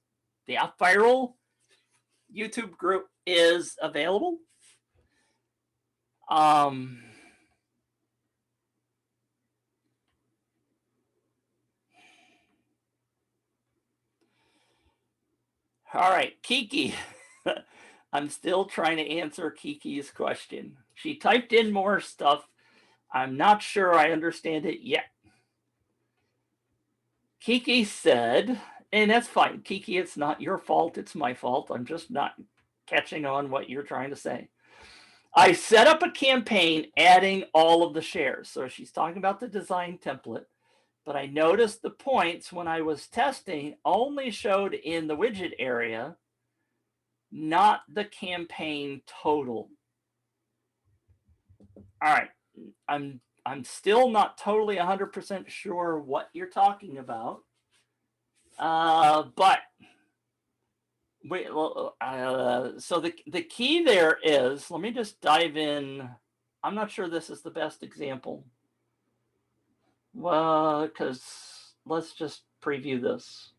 Speaker 1: The UpViral YouTube group is available. All right, Kiki. I'm still trying to answer Kiki's question. She typed in more stuff. I'm not sure I understand it yet. Kiki said, and that's fine. Kiki, it's not your fault. It's my fault. I'm just not catching on what you're trying to say. I set up a campaign adding all of the shares. So she's talking about the design template. But I noticed the points when I was testing only showed in the widget area, not the campaign total. All right, I'm still not totally 100% sure what you're talking about, but so the key there is, let me just dive in. I'm not sure this is the best example. Well, because let's just preview this.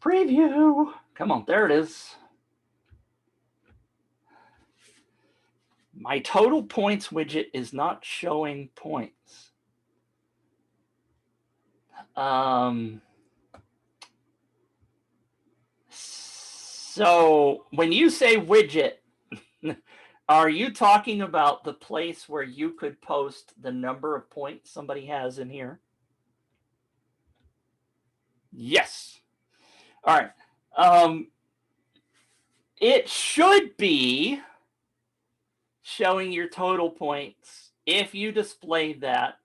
Speaker 1: Preview. Come on, there it is. My total points widget is not showing points. So when you say widget, are you talking about the place where you could post the number of points somebody has in here? Yes. All right. It should be showing your total points. If you display that,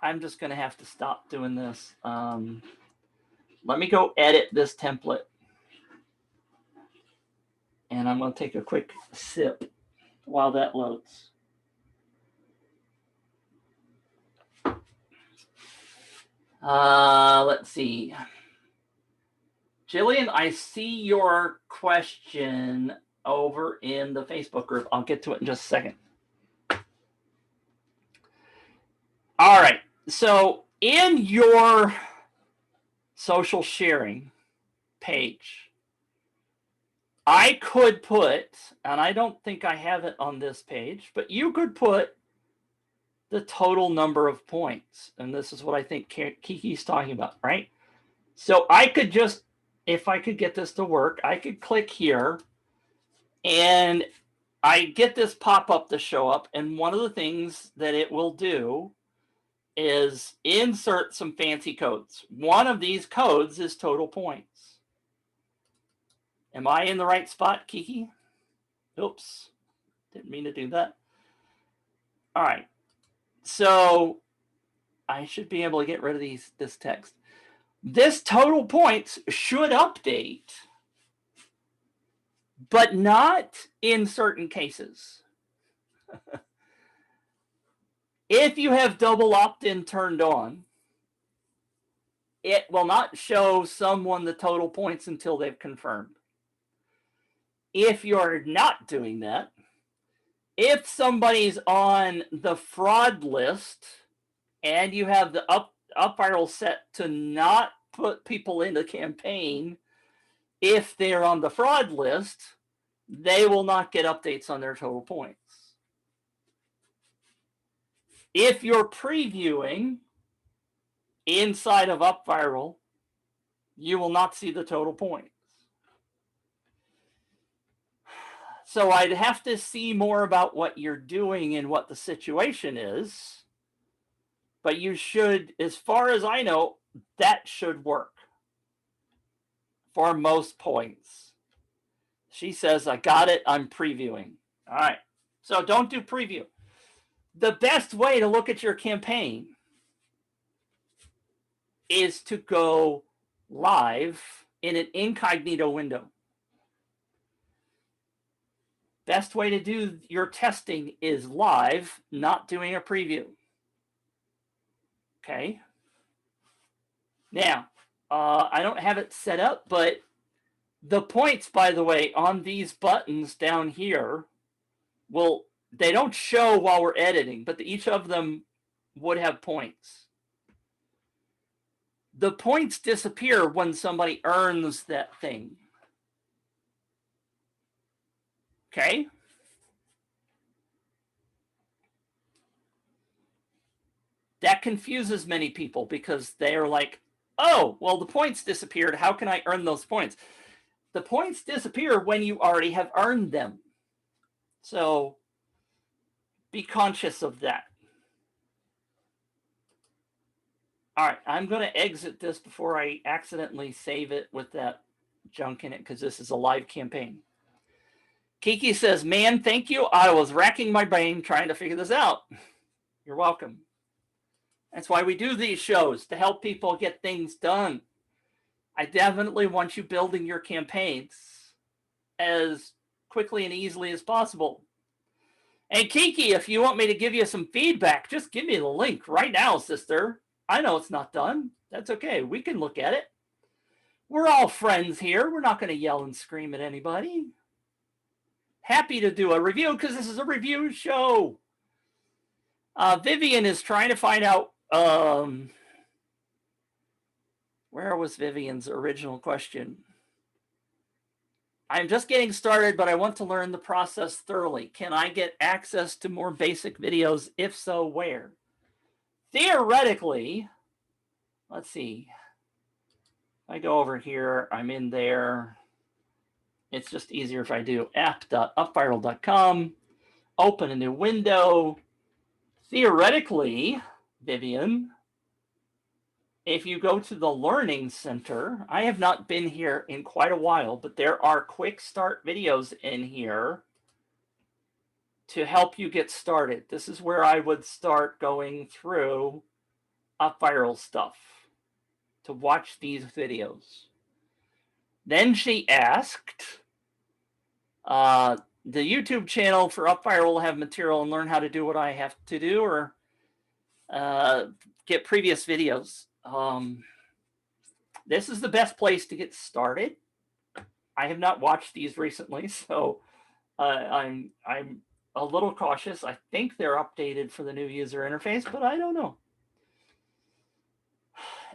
Speaker 1: I'm just going to have to stop doing this. Let me go edit this template. And I'm going to take a quick sip while that loads. Let's see. Jillian, I see your question over in the Facebook group. I'll get to it in just a second. All right. So in your social sharing page, I could put, and I don't think I have it on this page, but you could put the total number of points. And this is what I think Kiki's talking about, right? So I could just, if I could get this to work, I could click here and I get this pop-up to show up. And one of the things that it will do is insert some fancy codes. One of these codes is total points. Am I in the right spot, Kiki? Oops, didn't mean to do that. All right, so I should be able to get rid of this text. This total points should update, but not in certain cases. If you have double opt-in turned on, it will not show someone the total points until they've confirmed. If you're not doing that, if somebody's on the fraud list and you have the UpViral set to not put people in the campaign, if they're on the fraud list, they will not get updates on their total points. If you're previewing inside of UpViral, you will not see the total points. So I'd have to see more about what you're doing and what the situation is. But you should, as far as I know, that should work for most points. She says, I got it, I'm previewing. All right, so don't do preview. The best way to look at your campaign is to go live in an incognito window. Best way to do your testing is live, not doing a preview. Okay. Now, I don't have it set up, but the points, by the way, on these buttons down here, they don't show while we're editing, but each of them would have points. The points disappear when somebody earns that thing. Okay? That confuses many people because they're like, Oh, well, the points disappeared. How can I earn those points? The points disappear when you already have earned them. So be conscious of that. All right, I'm going to exit this before I accidentally save it with that junk in it, because this is a live campaign. Kiki says, man, thank you. I was racking my brain trying to figure this out. You're welcome. That's why we do these shows, to help people get things done. I definitely want you building your campaigns as quickly and easily as possible. And Kiki, if you want me to give you some feedback, just give me the link right now, sister. I know it's not done. That's okay. We can look at it. We're all friends here. We're not going to yell and scream at anybody. Happy to do a review because this is a review show. Vivian is trying to find out, where was Vivian's original question? I'm just getting started, but I want to learn the process thoroughly. Can I get access to more basic videos? If so, where? Theoretically, let's see. I go over here, I'm in there. It's just easier if I do app.upviral.com, open a new window. Theoretically, Vivian, if you go to the Learning Center, I have not been here in quite a while, but there are quick start videos in here to help you get started. This is where I would start going through UpViral stuff to watch these videos. Then she asked, the YouTube channel for UpViral will have material and learn how to do what I have to do, or get previous videos. This is the best place to get started. I have not watched these recently, so I'm a little cautious. I think they're updated for the new user interface, but I don't know.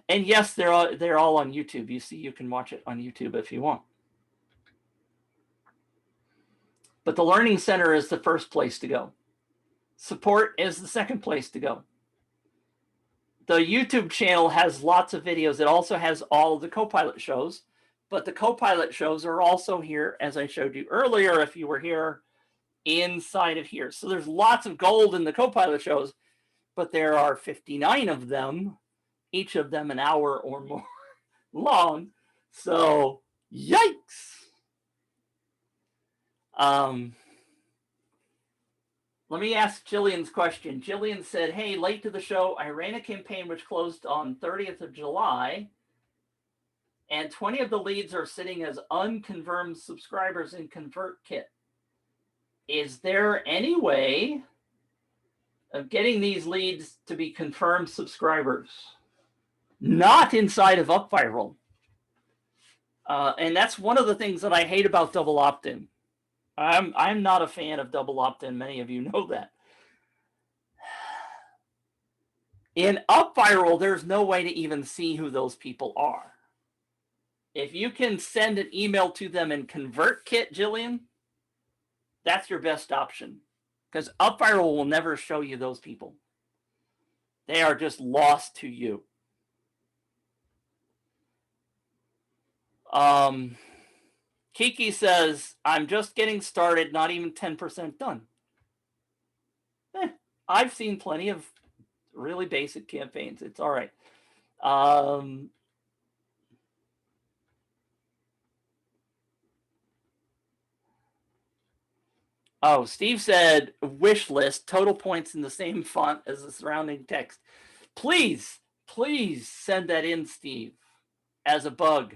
Speaker 1: And yes, they're all on YouTube. You see, you can watch it on YouTube if you want. But the Learning Center is the first place to go. Support is the second place to go. The YouTube channel has lots of videos. It also has all of the Copilot shows, but the Copilot shows are also here, as I showed you earlier, if you were here, inside of here. So there's lots of gold in the Copilot shows, but there are 59 of them, each of them an hour or more long. So yikes. Let me ask Jillian's question. Jillian said, hey, late to the show, I ran a campaign which closed on 30th of July, and 20 of the leads are sitting as unconfirmed subscribers in ConvertKit. Is there any way of getting these leads to be confirmed subscribers? Not inside of UpViral. And that's one of the things that I hate about double opt-in. I'm not a fan of double opt-in. Many of you know that. In UpViral, there's no way to even see who those people are. If you can send an email to them in ConvertKit, Jillian, that's your best option, because UpViral will never show you those people. They are just lost to you. Kiki says, I'm just getting started, not even 10% done. I've seen plenty of really basic campaigns. It's all right. Oh, Steve said, wish list, total points in the same font as the surrounding text. Please, please send that in, Steve, as a bug.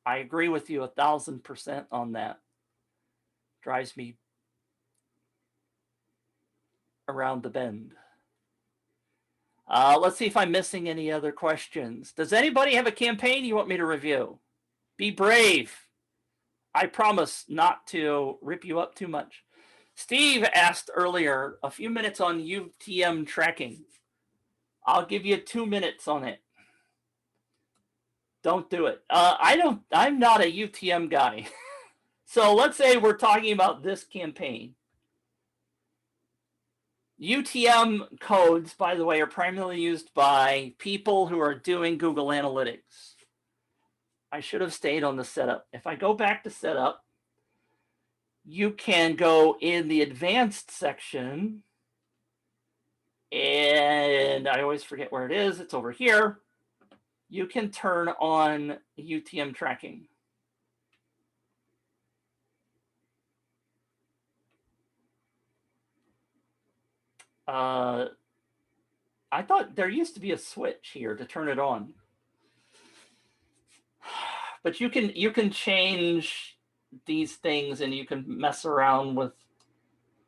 Speaker 1: I agree with you 1,000% on that. Drives me around the bend. Let's see if I'm missing any other questions. Does anybody have a campaign you want me to review? Be brave. I promise not to rip you up too much. Steve asked earlier, a few minutes on UTM tracking. I'll give you 2 minutes on it. Don't do it. I'm not a UTM guy. So let's say we're talking about this campaign. UTM codes, by the way, are primarily used by people who are doing Google Analytics. I should have stayed on the setup. If I go back to setup, you can go in the advanced section, and I always forget where it is. It's over here. You can turn on UTM tracking. I thought there used to be a switch here to turn it on, but you can change these things, and you can mess around with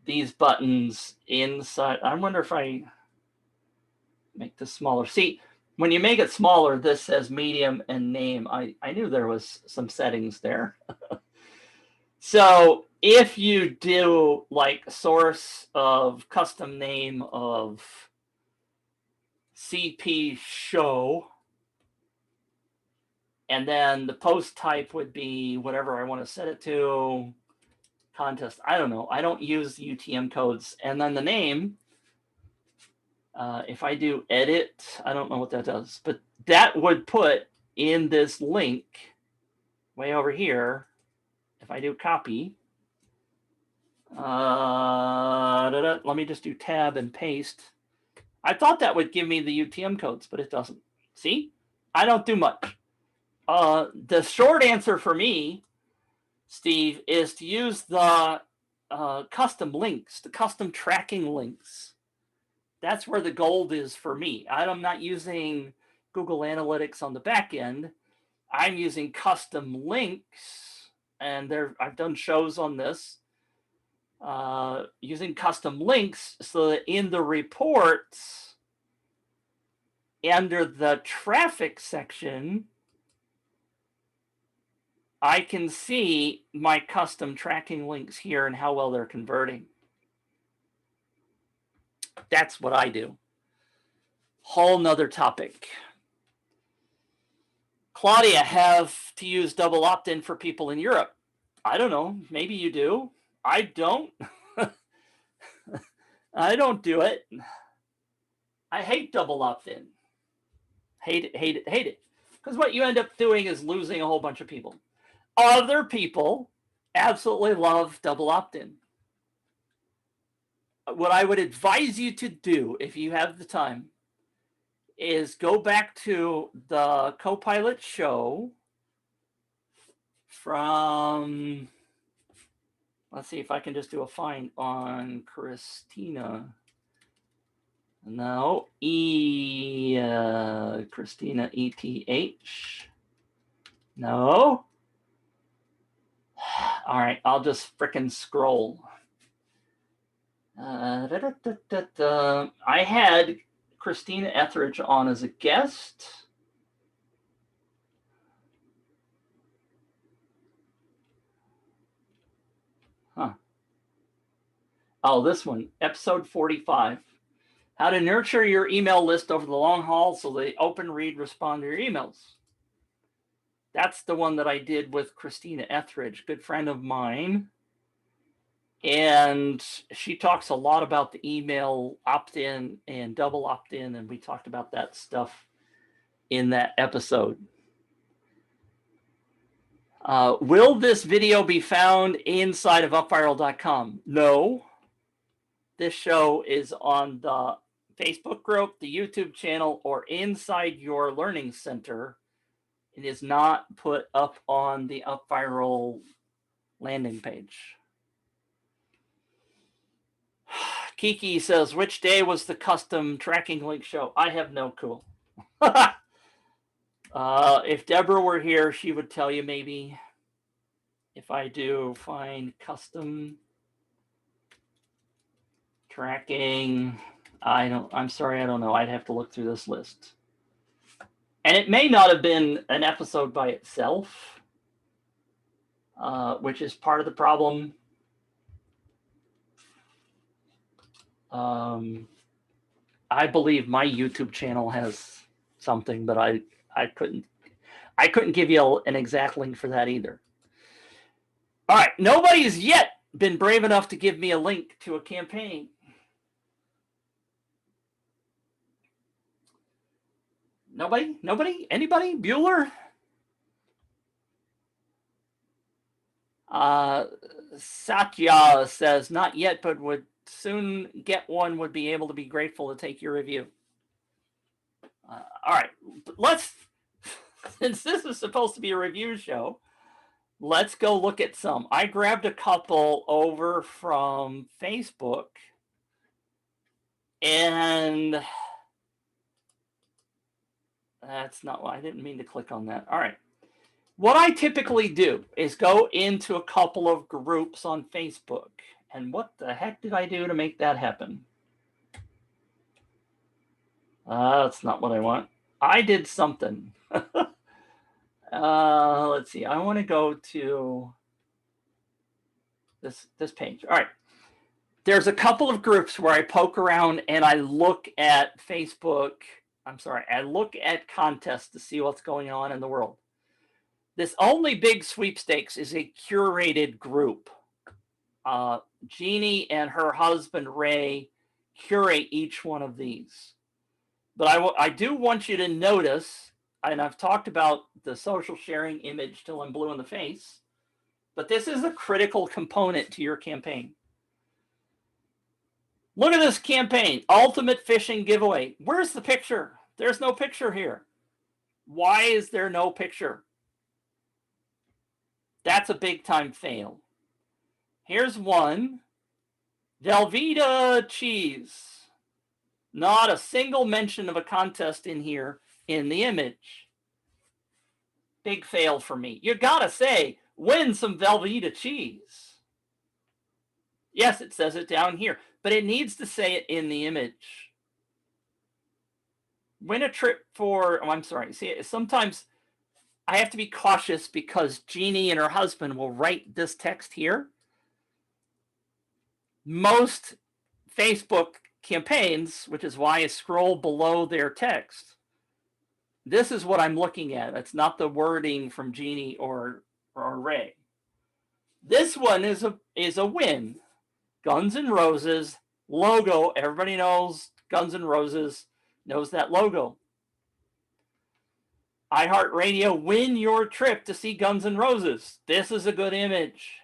Speaker 1: these buttons inside. I wonder if I make this smaller. See, when you make it smaller, this says medium and name. I knew there was some settings there. So if you do like source of custom name of CP show, and then the post type would be whatever I want to set it to, contest. I don't know. I don't use UTM codes. And then the name, if I do edit, I don't know what that does, but that would put in this link way over here. If I do copy, let me just do tab and paste. I thought that would give me the UTM codes, but it doesn't. See, I don't do much. The short answer for me, Steve, is to use the custom links, the custom tracking links. That's where the gold is for me. I'm not using Google Analytics on the back end. I'm using custom links, and I've done shows on this, using custom links so that in the reports, under the traffic section, I can see my custom tracking links here and how well they're converting. That's what I do. Whole nother topic. Claudia, have to use double opt-in for people in Europe. I don't know. Maybe you do. I don't. I don't do it. I hate double opt-in. Hate it, hate it, hate it. Because what you end up doing is losing a whole bunch of people. Other people absolutely love double opt-in. What I would advise you to do, if you have the time, is go back to the Copilot show from, let's see if I can just do a find on Christina. No, Christina ETH. No. All right, I'll just frickin' scroll. I had Christina Etheridge on as a guest. Huh. Oh, this one, episode 45. How to nurture your email list over the long haul so they open, read, respond to your emails. That's the one that I did with Christina Etheridge, good friend of mine. And she talks a lot about the email opt-in and double opt-in, and we talked about that stuff in that episode. Will this video be found inside of UpViral.com? No. This show is on the Facebook group, the YouTube channel, or inside your learning center. It is not put up on the UpViral landing page. Kiki says, which day was the custom tracking link show? I have no clue. If Deborah were here, she would tell you maybe. If I do find custom tracking, I'm sorry, I don't know. I'd have to look through this list. And it may not have been an episode by itself, which is part of the problem. I believe my YouTube channel has something, but I couldn't give you an exact link for that either. All right, nobody's yet been brave enough to give me a link to a campaign. Nobody? Nobody? Anybody? Bueller? Satya says, not yet, but would soon get one, would be able to be grateful to take your review. All right, let's, since this is supposed to be a review show, let's go look at some. I grabbed a couple over from Facebook, and that's not what I didn't mean to click on that. All right. What I typically do is go into a couple of groups on Facebook. And what the heck did I do to make that happen? That's not what I want. I did something. Let's see. I want to go to this page. All right. There's a couple of groups where I poke around and I look at Facebook. I'm sorry. I look at contests to see what's going on in the world. This Only Big Sweepstakes is a curated group. Jeannie and her husband, Ray, curate each one of these. But I do want you to notice, and I've talked about the social sharing image till I'm blue in the face, but this is a critical component to your campaign. Look at this campaign, Ultimate Fishing Giveaway. Where's the picture? There's no picture here. Why is there no picture? That's a big time fail. Here's one, Velveeta cheese. Not a single mention of a contest in here in the image. Big fail for me. You gotta say, win some Velveeta cheese. Yes, it says it down here, but it needs to say it in the image. Win a trip for, oh, I'm sorry. See, sometimes I have to be cautious because Jeannie and her husband will write this text here. Most Facebook campaigns, which is why I scroll below their text, this is what I'm looking at. It's not the wording from Jeannie or Ray. This one is a win. Guns N' Roses logo. Everybody knows Guns N' Roses, knows that logo. iHeartRadio, win your trip to see Guns N' Roses. This is a good image.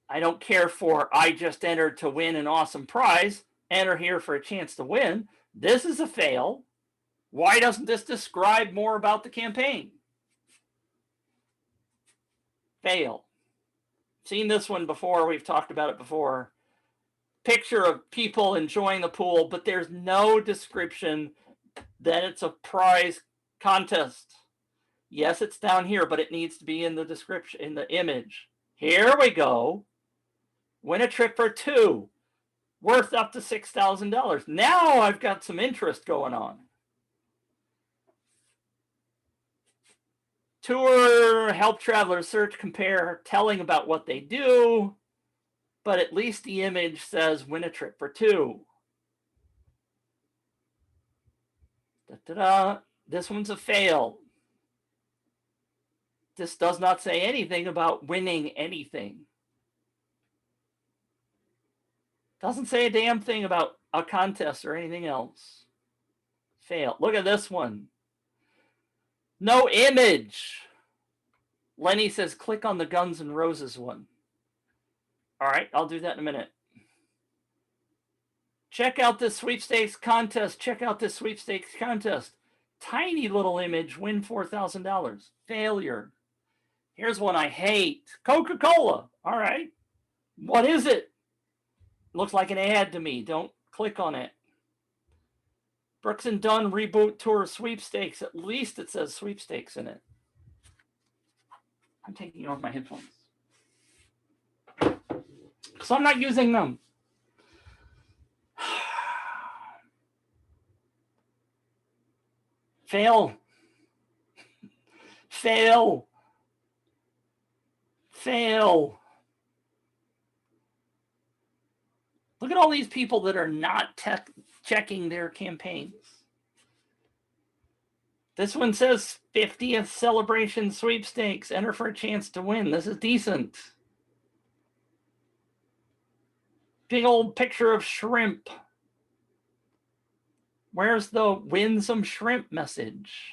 Speaker 1: I don't care for I just entered to win an awesome prize. Enter here for a chance to win. This is a fail. Why doesn't this describe more about the campaign? Fail. Seen this one before. We've talked about it before. Picture of people enjoying the pool, but there's no description that it's a prize contest. Yes, it's down here, but it needs to be in the description, in the image. Here we go. Win a trip for 2, worth up to $6,000. Now I've got some interest going on. Tour, help travelers search, compare, telling about what they do, but at least the image says win a trip for 2. Da-da-da. This one's a fail. This does not say anything about winning anything. Doesn't say a damn thing about a contest or anything else. Fail. Look at this one. No image. Lenny says click on the Guns N' Roses one. All right, I'll do that in a minute. Check out this sweepstakes contest. Check out this sweepstakes contest. Tiny little image, win $4,000. Failure. Here's one I hate. Coca-Cola. All right. What is it? Looks like an ad to me. Don't click on it. Brooks and Dunn reboot tour sweepstakes. At least it says sweepstakes in it. I'm taking off my headphones because I'm not using them. Fail. Fail. Fail. Look at all these people that are not checking their campaigns. This one says 50th celebration sweepstakes. Enter for a chance to win. This is decent. Big old picture of shrimp. Where's the win some shrimp message?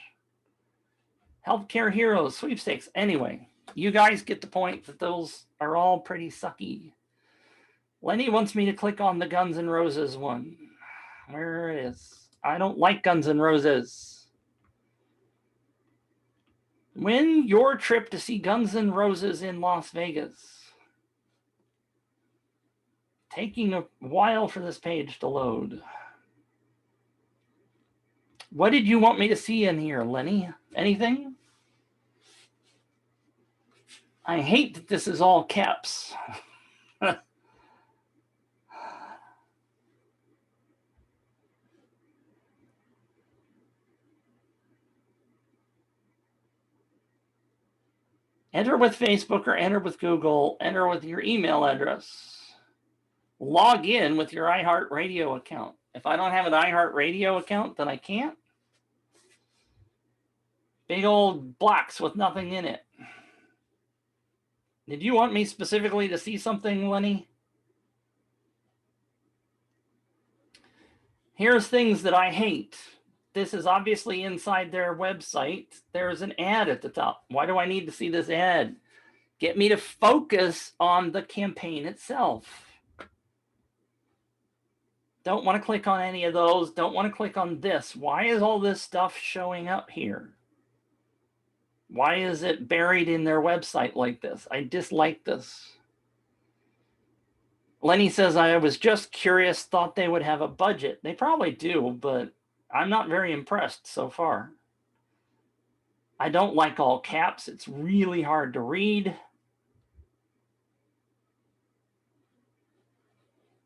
Speaker 1: Healthcare Heroes sweepstakes. Anyway, you guys get the point that those are all pretty sucky. Lenny wants me to click on the Guns N' Roses one. Where it is. I don't like Guns N' Roses. Win your trip to see Guns N' Roses in Las Vegas. Taking a while for this page to load. What did you want me to see in here, Lenny? Anything? I hate that this is all caps. Enter with Facebook or enter with Google. Enter with your email address. Log in with your iHeartRadio account. If I don't have an iHeartRadio account, then I can't. Big old box with nothing in it. Did you want me specifically to see something, Lenny? Here's things that I hate. This is obviously inside their website. There's an ad at the top. Why do I need to see this ad? Get me to focus on the campaign itself. Don't want to click on any of those. Don't want to click on this. Why is all this stuff showing up here? Why is it buried in their website like this? I dislike this. Lenny says, I was just curious, thought they would have a budget. They probably do, but I'm not very impressed so far. I don't like all caps. It's really hard to read.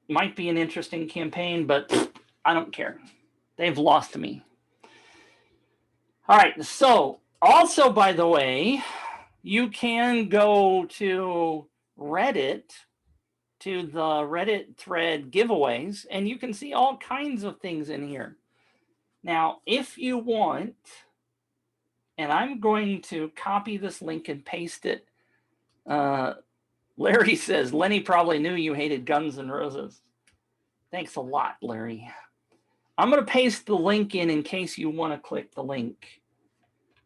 Speaker 1: Might be an interesting campaign, but I don't care. They've lost me. All right, so also, by the way, you can go to Reddit, to the Reddit thread giveaways, and you can see all kinds of things in here. Now, if you want, and I'm going to copy this link and paste it. Larry says, Lenny probably knew you hated Guns N' Roses. Thanks a lot, Larry. I'm going to paste the link in case you want to click the link.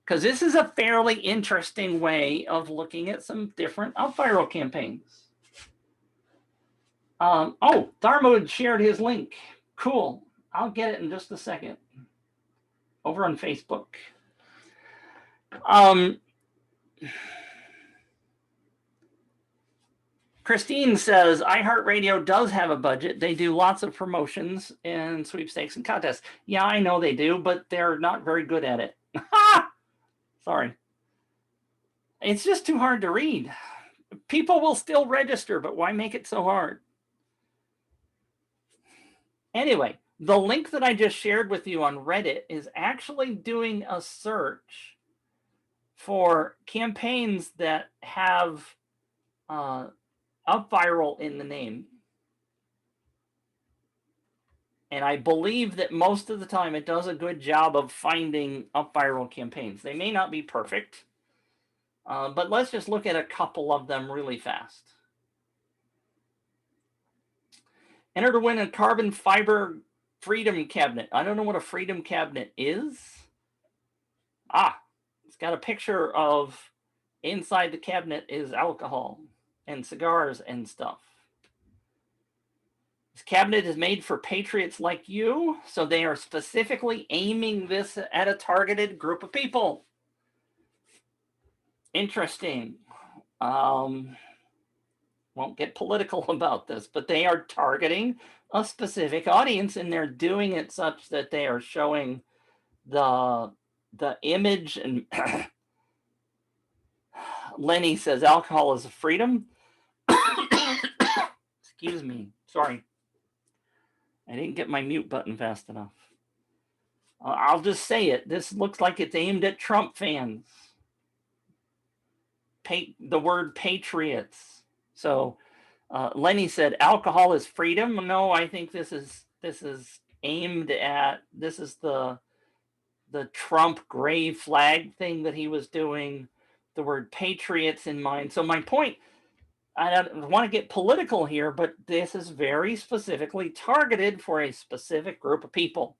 Speaker 1: Because this is a fairly interesting way of looking at some different UpViral campaigns. Oh, Darmod shared his link. Cool. I'll get it in just a second. Over on Facebook. Christine says, iHeartRadio does have a budget. They do lots of promotions and sweepstakes and contests. Yeah, I know they do, but they're not very good at it. Sorry. It's just too hard to read. People will still register, but why make it so hard? Anyway, the link that I just shared with you on Reddit is actually doing a search for campaigns that have UpViral in the name. And I believe that most of the time it does a good job of finding UpViral campaigns. They may not be perfect, but let's just look at a couple of them really fast. Enter to win a carbon fiber freedom cabinet. I don't know what a freedom cabinet is. It's got a picture of inside the cabinet is alcohol and cigars and stuff. This cabinet is made for patriots like you, so they are specifically aiming this at a targeted group of people. Interesting. Won't get political about this, but they are targeting a specific audience, and they're doing it such that they are showing the image. And Lenny says alcohol is a freedom. Excuse me. Sorry. I didn't get my mute button fast enough. I'll just say it. This looks like it's aimed at Trump fans. The word patriots. So Lenny said alcohol is freedom. No, I think this is aimed at, this is the Trump gray flag thing that he was doing, the word patriots in mind. So my point, I don't want to get political here, but this is very specifically targeted for a specific group of people.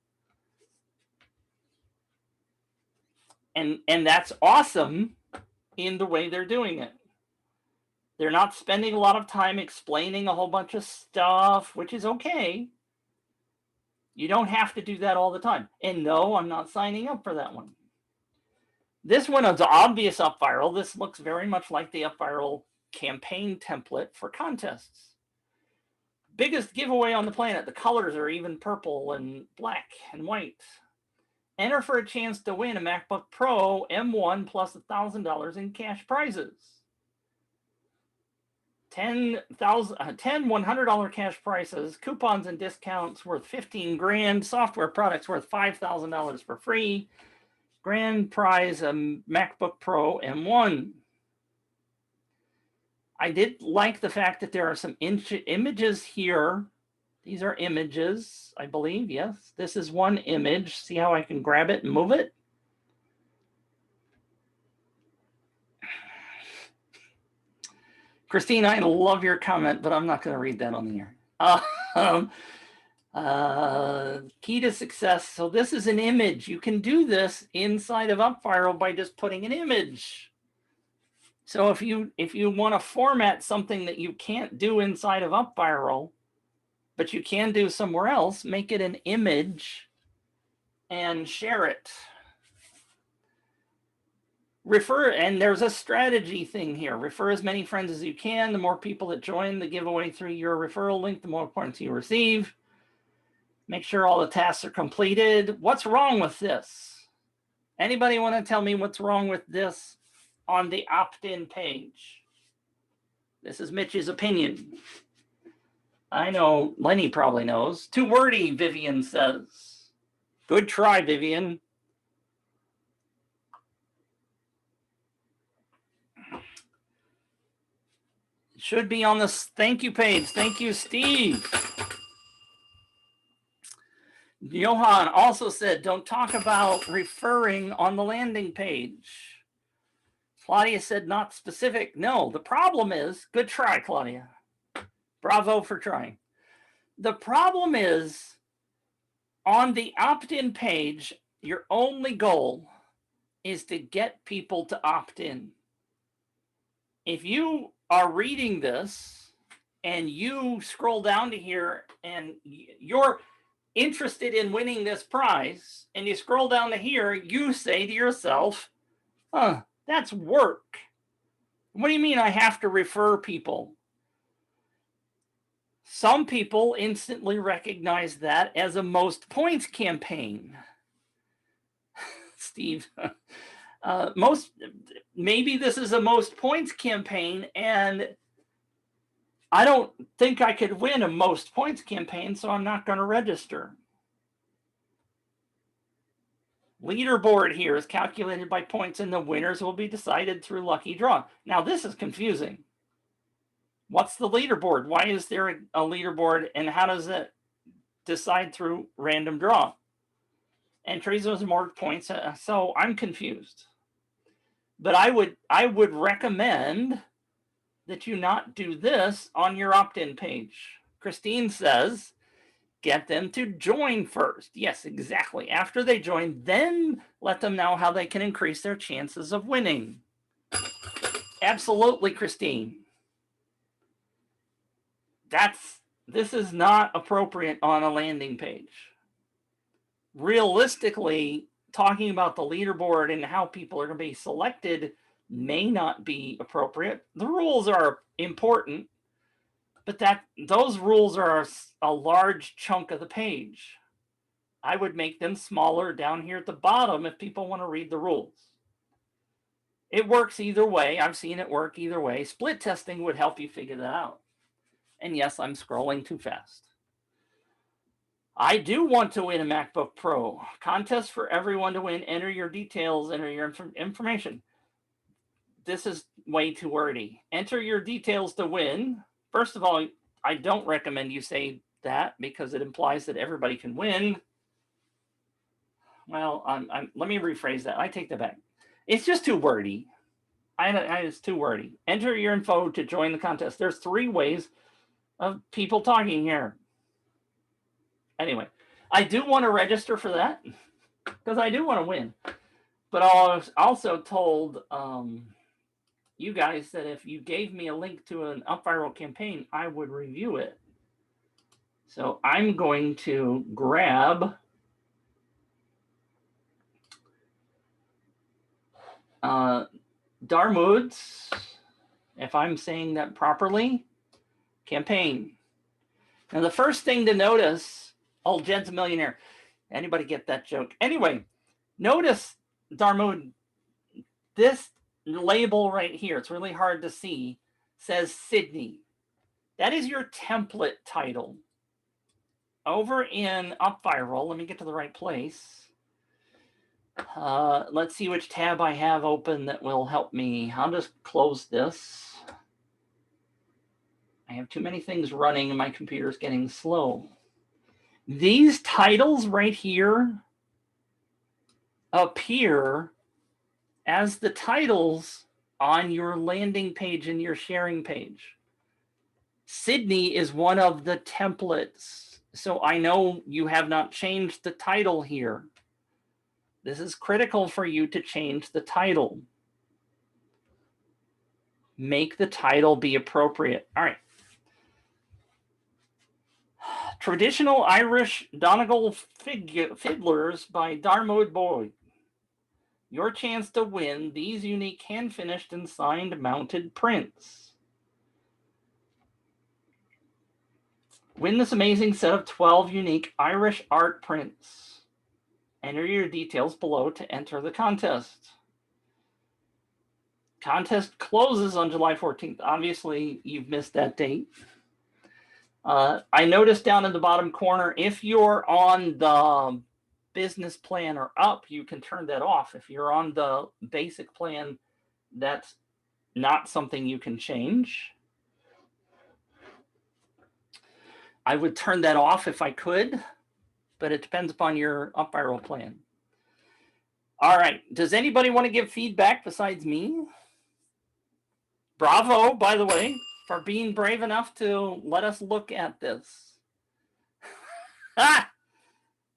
Speaker 1: And that's awesome in the way they're doing it. They're not spending a lot of time explaining a whole bunch of stuff, which is okay. You don't have to do that all the time. And no, I'm not signing up for that one. This one is obvious UpViral. This looks very much like the UpViral campaign template for contests. Biggest giveaway on the planet. The colors are even purple and black and white. Enter for a chance to win a MacBook Pro M1 plus $1,000 in cash prizes. 10 $100 cash prizes, coupons and discounts worth 15 grand, software products worth $5,000 for free. Grand prize, a MacBook Pro M1. I did like the fact that there are some images here. These are images, I believe. Yes, this is one image. See how I can grab it and move it? Christine, I love your comment, but I'm not going to read that on the air. Key to success. So this is an image. You can do this inside of UpViral by just putting an image. So if you want to format something that you can't do inside of UpViral, but you can do somewhere else, make it an image and share it. Refer, and there's a strategy thing here. Refer as many friends as you can. The more people that join the giveaway through your referral link, the more points you receive. Make sure all the tasks are completed. What's wrong with this? Anybody want to tell me what's wrong with this on the opt-in page? This is Mitch's opinion. I know Lenny probably knows. Too wordy, Vivian says. Good try, Vivian. Should be on the thank you page. Thank you, Steve. Johan also said, don't talk about referring on the landing page. Claudia said, not specific. No, the problem is, good try, Claudia. Bravo for trying. The problem is, on the opt-in page, your only goal is to get people to opt in. If you are reading this and you scroll down to here and you're interested in winning this prize and you scroll down to here, you say to yourself, that's work. What do you mean I have to refer people? Some people instantly recognize that as a most points campaign. Steve, maybe this is a most points campaign, and I don't think I could win a most points campaign, so I'm not going to register. Leaderboard here is calculated by points, and the winners will be decided through lucky draw. Now, this is confusing. What's the leaderboard? Why is there a leaderboard, and how does it decide through random draw? Entries with more points, so I'm confused. But I would recommend that you not do this on your opt-in page. Christine says, get them to join first. Yes, exactly. After they join, then let them know how they can increase their chances of winning. Absolutely, Christine. This is not appropriate on a landing page. Realistically, talking about the leaderboard and how people are going to be selected may not be appropriate. The rules are important, but those rules are a large chunk of the page. I would make them smaller down here at the bottom if people want to read the rules. It works either way. I've seen it work either way. Split testing would help you figure that out. And yes, I'm scrolling too fast. I do want to win a MacBook Pro. Contest for everyone to win. Enter your details, enter your information. This is way too wordy. Enter your details to win. First of all, I don't recommend you say that because it implies that everybody can win. Well, let me rephrase that. I take that back. It's just too wordy. It's too wordy. Enter your info to join the contest. There's 3 ways of people talking here. Anyway, I do want to register for that because I do want to win. But I was also told you guys that if you gave me a link to an UpViral campaign, I would review it. So I'm going to grab Darmood's, if I'm saying that properly, campaign. Now, the first thing to notice, old Jed's a millionaire. Anybody get that joke? Anyway, notice, Darmood, this label right here, it's really hard to see, says Sydney. That is your template title. Over in UpViral, let me get to the right place. Let's see which tab I have open that will help me. I'll just close this. I have too many things running and my computer's getting slow. These titles right here appear as the titles on your landing page and your sharing page. Sydney is one of the templates. So I know you have not changed the title here. This is critical for you to change the title. Make the title be appropriate. All right. Traditional Irish Donegal Fiddlers by Darmood Boyd. Your chance to win these unique hand-finished and signed mounted prints. Win this amazing set of 12 unique Irish art prints. Enter your details below to enter the contest. Contest closes on July 14th. Obviously, you've missed that date. I noticed down in the bottom corner, if you're on the business plan or up, you can turn that off. If you're on the basic plan, that's not something you can change. I would turn that off if I could, but it depends upon your UpViral plan. All right. Does anybody want to give feedback besides me? Bravo, by the way, for being brave enough to let us look at this.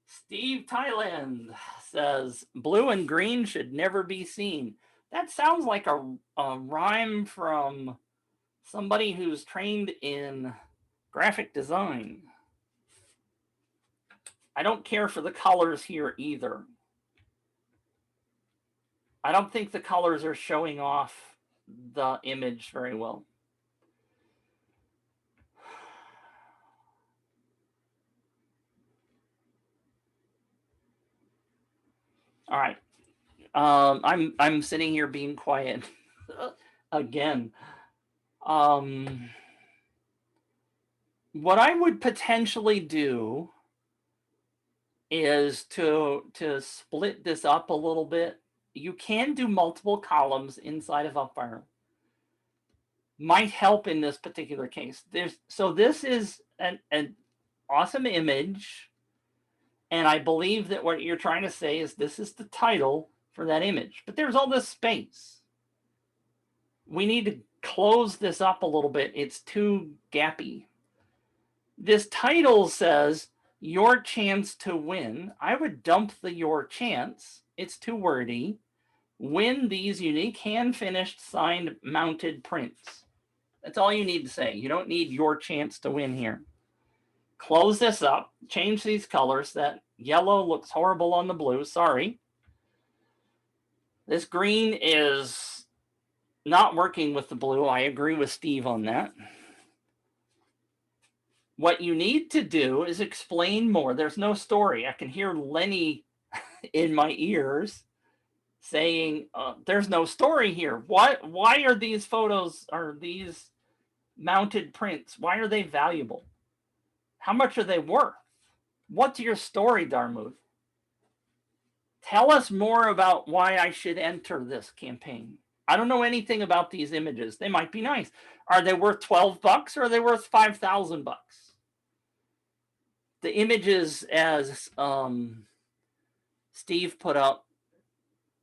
Speaker 1: Steve Thailand says, blue and green should never be seen. That sounds like a rhyme from somebody who's trained in graphic design. I don't care for the colors here either. I don't think the colors are showing off the image very well. All right. I'm sitting here being quiet again. What I would potentially do is to split this up a little bit. You can do multiple columns inside of UpViral. Might help in this particular case. So this is an awesome image. And I believe that what you're trying to say is this is the title for that image. But there's all this space. We need to close this up a little bit. It's too gappy. This title says, your chance to win. I would dump the your chance. It's too wordy. Win these unique hand-finished, signed, mounted prints. That's all you need to say. You don't need your chance to win here. Close this up. Change these colors. That yellow looks horrible on the blue. Sorry. This green is not working with the blue. I agree with Steve on that. What you need to do is explain more. There's no story. I can hear Lenny in my ears saying, there's no story here. Why are these photos, are these mounted prints, why are they valuable? How much are they worth? What's your story, Darmood? Tell us more about why I should enter this campaign. I don't know anything about these images. They might be nice. Are they worth $12 or are they worth $5,000? The images, as Steve put up,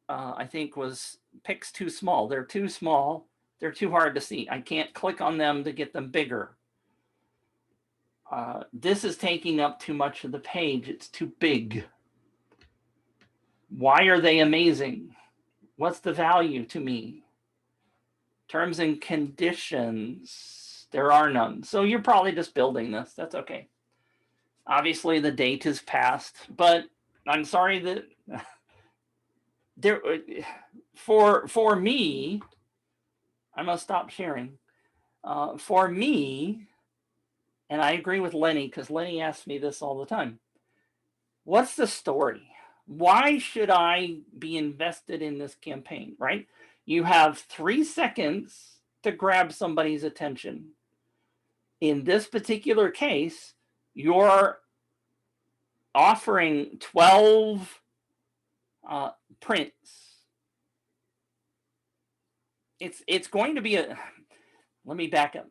Speaker 1: I think was pics too small. They're too small. They're too hard to see. I can't click on them to get them bigger. This is taking up too much of the page. It's too big. Why are they amazing? What's the value to me? Terms and conditions, there are none. So you're probably just building this. That's okay. Obviously, the date is passed, but I'm sorry that there. For me, I must stop sharing. For me, and I agree with Lenny because Lenny asks me this all the time. What's the story? Why should I be invested in this campaign, right? You have 3 seconds to grab somebody's attention. In this particular case, you're offering 12 prints. It's going to be a, let me back up.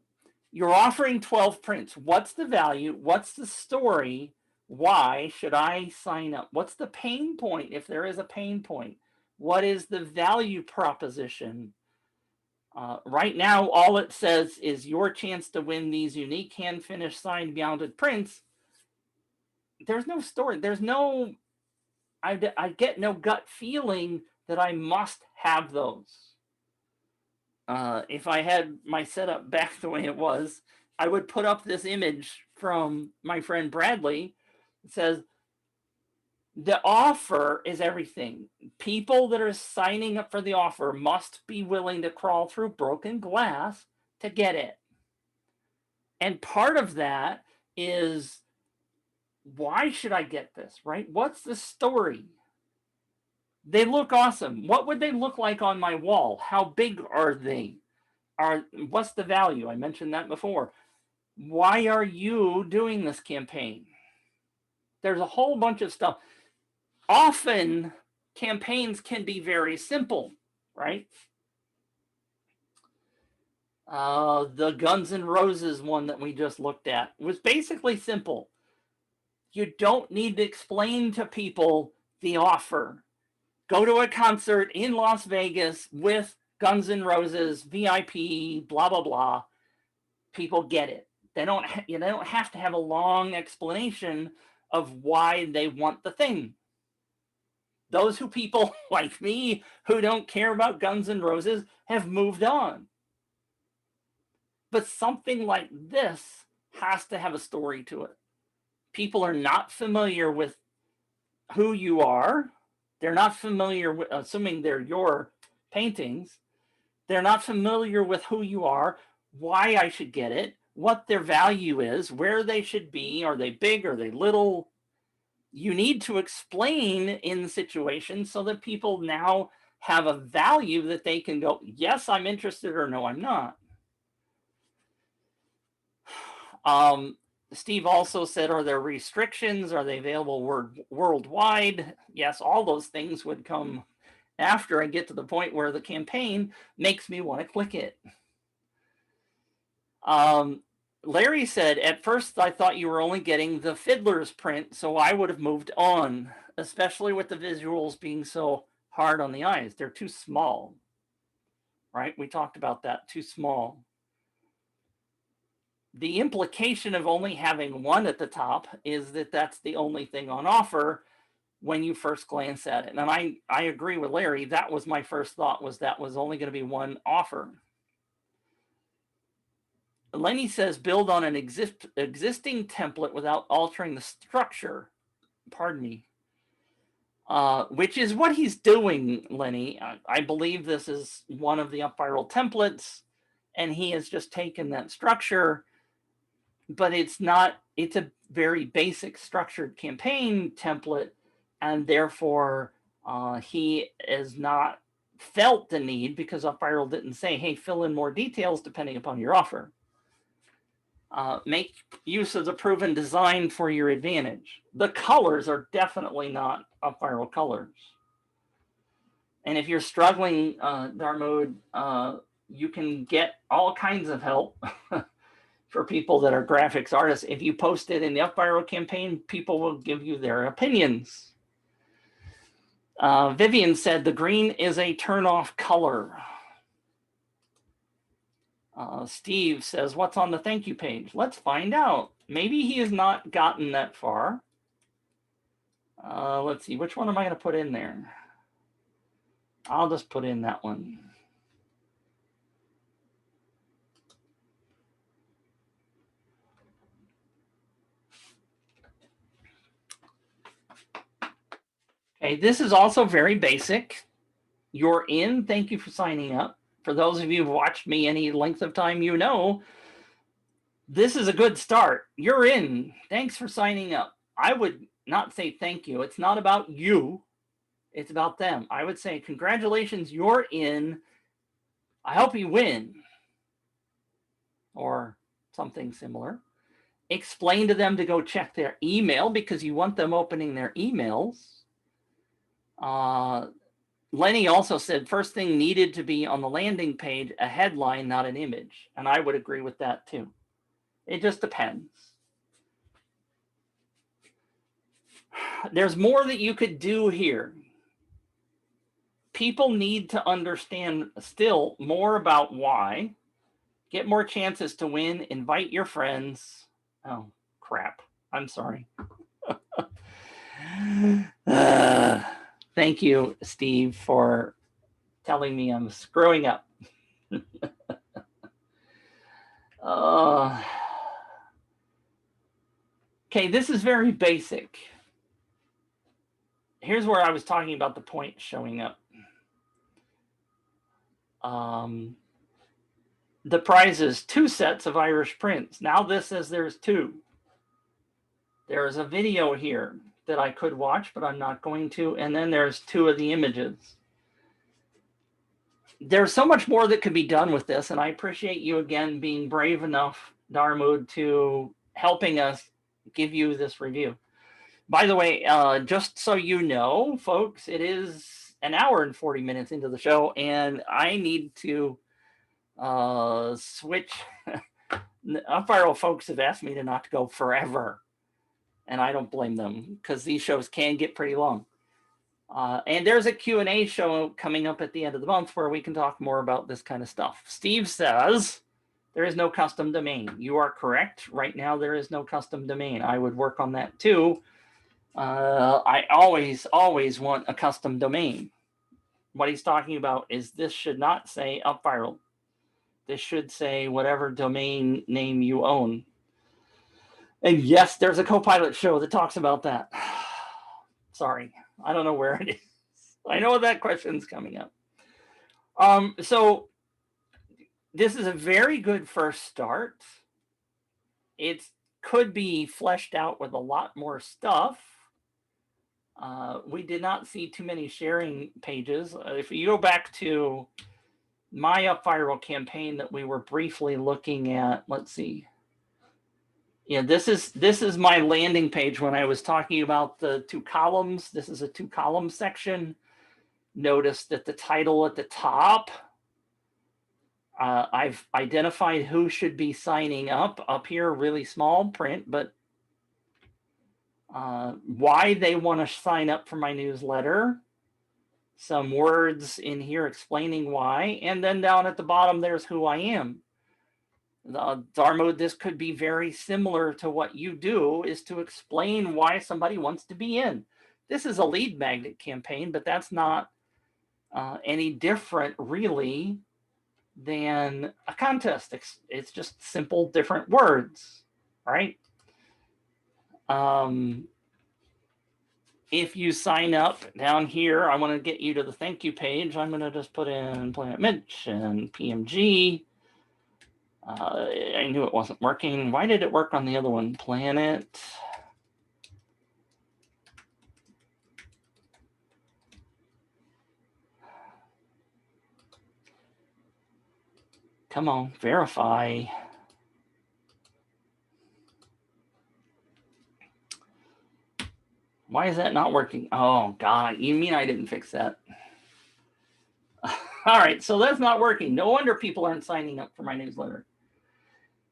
Speaker 1: You're offering 12 prints. What's the value? What's the story? Why should I sign up? What's the pain point if there is a pain point? What is the value proposition? Right now, all it says is your chance to win these unique hand-finished signed mounted prints. There's no story. There's no, I get no gut feeling that I must have those. If I had my setup back the way it was, I would put up this image from my friend Bradley. It says, the offer is everything. People that are signing up for the offer must be willing to crawl through broken glass to get it. And part of that is, why should I get this, right? What's the story? They look awesome. What would they look like on my wall? How big are they? What's the value? I mentioned that before. Why are you doing this campaign? There's a whole bunch of stuff. Often campaigns can be very simple, right? The Guns N' Roses one that we just looked at was basically simple. You don't need to explain to people the offer. Go to a concert in Las Vegas with Guns N' Roses, VIP, blah, blah, blah. People get it. They don't have to have a long explanation of why they want the thing. Those people like me who don't care about Guns N' Roses have moved on. But something like this has to have a story to it. People are not familiar with who you are. They're not familiar with, assuming they're your paintings, they're not familiar with who you are, why I should get it, what their value is, where they should be. Are they big? Are they little? You need to explain in the situation so that people now have a value that they can go, yes, I'm interested, or no, I'm not. Steve also said, are there restrictions? Are they available worldwide? Yes, all those things would come after I get to the point where the campaign makes me want to click it. Larry said, at first I thought you were only getting the Fiddler's print, so I would have moved on, especially with the visuals being so hard on the eyes. They're too small, right? We talked about that, too small. The implication of only having one at the top is that that's the only thing on offer when you first glance at it. And I agree with Larry. That was my first thought, was that was only going to be one offer. Lenny says, build on an existing template without altering the structure. Pardon me. Which is what he's doing, Lenny. I believe this is one of the UpViral templates, and he has just taken that structure, but it's a very basic structured campaign template, and therefore he has not felt the need, because UpViral didn't say, hey, fill in more details depending upon your offer. Make use of the proven design for your advantage. The colors are definitely not UpViral colors. And if you're struggling, Darmode, you can get all kinds of help for people that are graphics artists. If you post it in the UpViral campaign, people will give you their opinions. Vivian said the green is a turn-off color. Steve says, what's on the thank you page? Let's find out. Maybe he has not gotten that far. Let's see, which one am I going to put in there? I'll just put in that one. Okay, this is also very basic. You're in. Thank you for signing up. For those of you who've watched me any length of time, you know this is a good start. You're in. Thanks for signing up. I would not say thank you. It's not about you. It's about them. I would say congratulations, you're in. I hope you win. Or something similar. Explain to them to go check their email because you want them opening their emails. Lenny also said first thing needed to be on the landing page, a headline, not an image. And I would agree with that too. It just depends. There's more that you could do here. People need to understand still more about why. Get more chances to win. Invite your friends. Oh, crap. I'm sorry. Thank you, Steve, for telling me I'm screwing up. Okay, this is very basic. Here's where I was talking about the point showing up. The prize is 2 sets of Irish prints. Now this says there's 2. There is a video here that I could watch, but I'm not going to. And then there's 2 of the images. There's so much more that could be done with this, and I appreciate you again being brave enough, Darmood, to helping us give you this review. By the way, just so you know, folks, it is an hour and 40 minutes into the show, and I need to switch. UpViral folks have asked me to not go forever, and I don't blame them because these shows can get pretty long. And there's a Q&A show coming up at the end of the month where we can talk more about this kind of stuff. Steve says there is no custom domain. You are correct. Right now, there is no custom domain. I would work on that too. I always want a custom domain. What he's talking about is this should not say UpViral. This should say whatever domain name you own. And yes, there's a Copilot show that talks about that. Sorry, I don't know where it is. I know that question's coming up. So this is a very good first start. It could be fleshed out with a lot more stuff. We did not see too many sharing pages. If you go back to my UpViral campaign that we were briefly looking at, let's see. Yeah, this is my landing page when I was talking about the 2 columns. This is a 2-column section. Notice that the title at the top, I've identified who should be signing up here, really small print, but why they want to sign up for my newsletter, some words in here explaining why, and then down at the bottom, there's who I am. Darmood, this could be very similar to what you do, is to explain why somebody wants to be in. This is a lead magnet campaign, but that's not any different, really, than a contest. It's just simple, different words, right? If you sign up down here, I want to get you to the thank you page. I'm going to just put in Planet Mitch and PMG. I knew it wasn't working. Why did it work on the other one? Planet. Come on, verify. Why is that not working? Oh, God. You mean I didn't fix that? All right, so that's not working. No wonder people aren't signing up for my newsletter.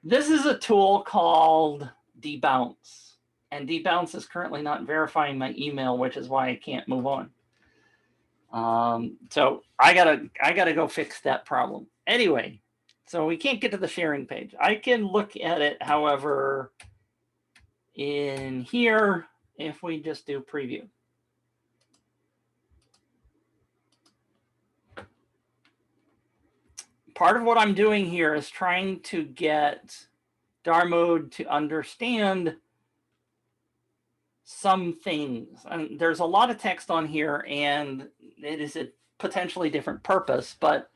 Speaker 1: This is a tool called Debounce. And Debounce is currently not verifying my email, which is why I can't move on. So I gotta go fix that problem. Anyway, so we can't get to the sharing page. I can look at it, however, in here if we just do preview. part of what I'm doing here is trying to get Darmode to understand some things. And there's a lot of text on here, and it is a potentially different purpose, but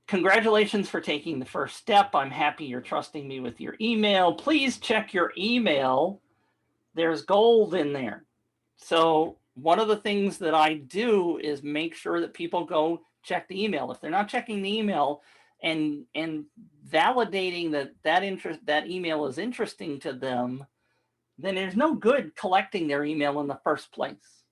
Speaker 1: congratulations for taking the first step. I'm happy you're trusting me with your email. Please check your email. There's gold in there. So one of the things that I do is make sure that people go check the email. If they're not checking the email and validating that email is interesting to them, then there's no good collecting their email in the first place.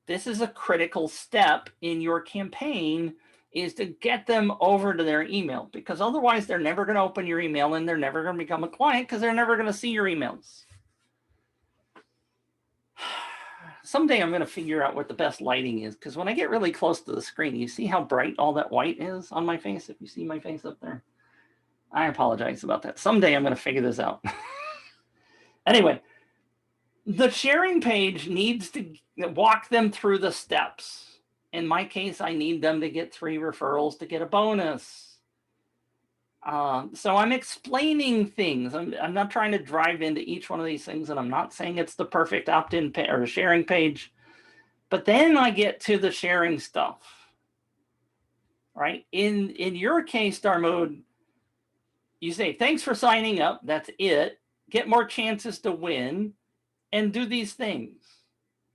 Speaker 1: This is a critical step in your campaign, is to get them over to their email, because otherwise they're never going to open your email and they're never going to become a client because they're never going to see your emails. Someday I'm going to figure out what the best lighting is, because when I get really close to the screen, you see how bright all that white is on my face? If you see my face up there, I apologize about that. Someday I'm going to figure this out. Anyway, the sharing page needs to walk them through the steps. In my case, I need them to get 3 referrals to get a bonus. So I'm explaining things. I'm not trying to drive into each one of these things, and I'm not saying it's the perfect opt-in or sharing page. But then I get to the sharing stuff, right? In your case, Darmode, you say, thanks for signing up. That's it. Get more chances to win and do these things.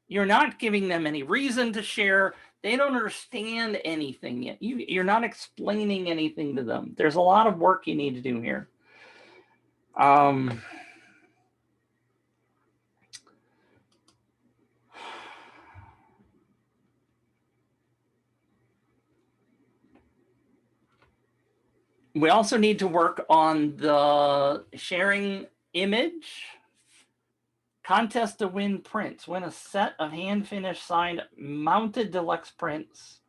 Speaker 1: You're not giving them any reason to share. They don't understand anything yet. You're not explaining anything to them. There's a lot of work you need to do here. We also need to work on the sharing image. Contest to win prints. Win a set of hand-finished signed mounted deluxe prints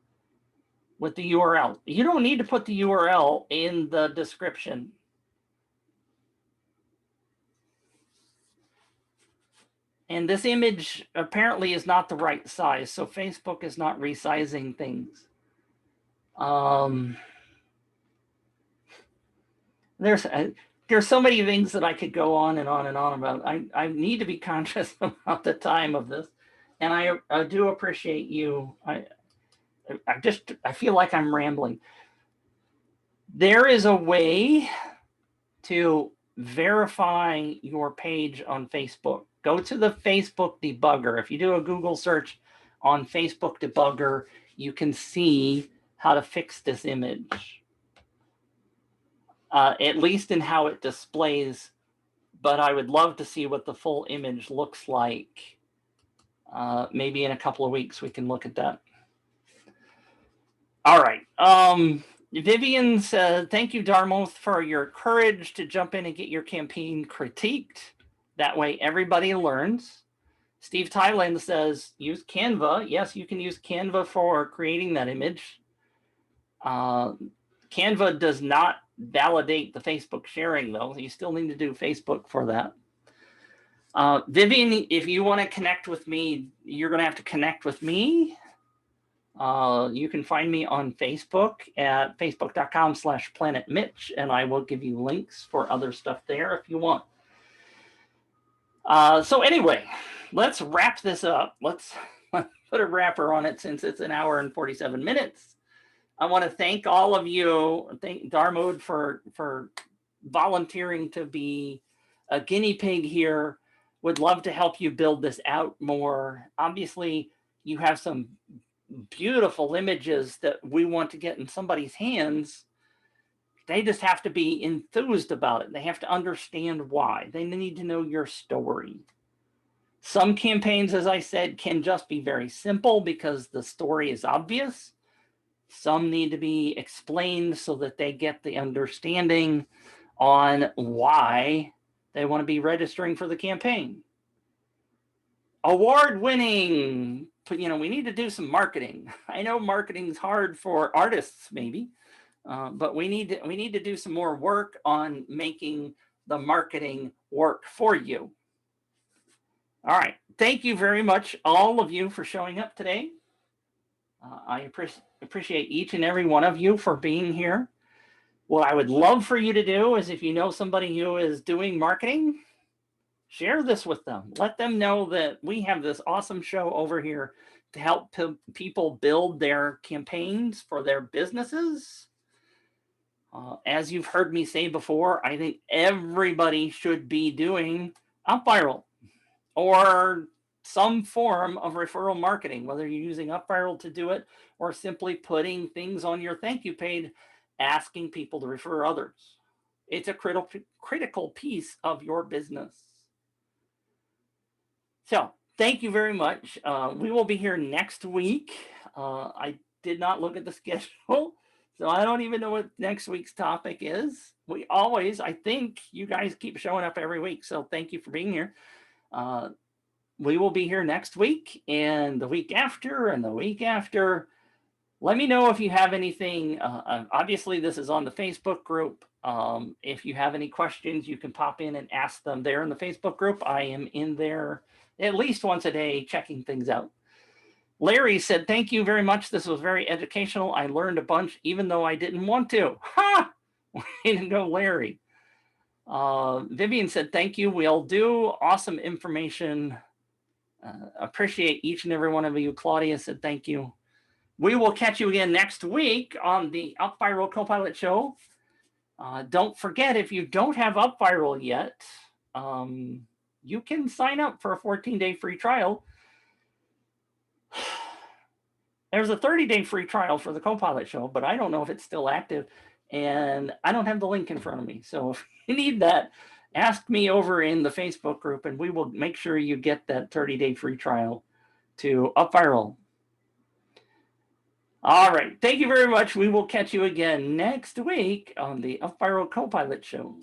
Speaker 1: with the URL. You don't need to put the URL in the description. And this image apparently is not the right size, so Facebook is not resizing things. There's so many things that I could go on and on and on about. I need to be conscious about the time of this, and I do appreciate you. I feel like I'm rambling. There is a way to verify your page on Facebook. Go to the Facebook debugger. If you do a Google search on Facebook debugger, you can see how to fix this image, at least in how it displays. But I would love to see what the full image looks like. Maybe in a couple of weeks we can look at that. All right. Vivian said, thank you, Dartmouth, for your courage to jump in and get your campaign critiqued. That way everybody learns. Steve Thailand says, use Canva. Yes, you can use Canva for creating that image. Canva does not validate the Facebook sharing, though. You still need to do Facebook for that. Vivian, if you want to connect with me, you're going to have to connect with me. You can find me on Facebook at facebook.com/planetmitch, and I will give you links for other stuff there if you want. So anyway, let's wrap this up. Let's put a wrapper on it since it's 1 hour and 47 minutes. I want to thank all of you. Thank Darmode for volunteering to be a guinea pig here. Would love to help you build this out more. Obviously, you have some beautiful images that we want to get in somebody's hands. They just have to be enthused about it. They have to understand why. They need to know your story. Some campaigns, as I said, can just be very simple because the story is obvious. Some need to be explained so that they get the understanding on why they want to be registering for the campaign. Award-winning, we need to do some marketing. I know marketing is hard for artists, maybe, but we need to do some more work on making the marketing work for you. All right. Thank you very much, all of you, for showing up today. I appreciate each and every one of you for being here. What I would love for you to do is, if you know somebody who is doing marketing, share this with them. Let them know that we have this awesome show over here to help people build their campaigns for their businesses. As you've heard me say before, I think everybody should be doing UpViral or some form of referral marketing, whether you're using UpViral to do it or simply putting things on your thank you page, asking people to refer others. It's a critical piece of your business. So thank you very much. We will be here next week. I did not look at the schedule, so I don't even know what next week's topic is. We always, I think you guys keep showing up every week, so thank you for being here. We will be here next week and the week after and the week after. Let me know if you have anything. Obviously, this is on the Facebook group. If you have any questions, you can pop in and ask them there in the Facebook group. I am in there at least once a day checking things out. Larry said, thank you very much. This was very educational. I learned a bunch, even though I didn't want to. Ha! Way to go, Larry. Vivian said, thank you. We'll do. Awesome information. Appreciate each and every one of you. Claudia said, thank you. We will catch you again next week on the UpViral Copilot Show. Don't forget, if you don't have UpViral yet, you can sign up for a 14-day free trial. There's a 30-day free trial for the Copilot Show, but I don't know if it's still active, and I don't have the link in front of me. So if you need that, ask me over in the Facebook group, and we will make sure you get that 30-day free trial to UpViral. All right. Thank you very much. We will catch you again next week on the UpViral Copilot Show.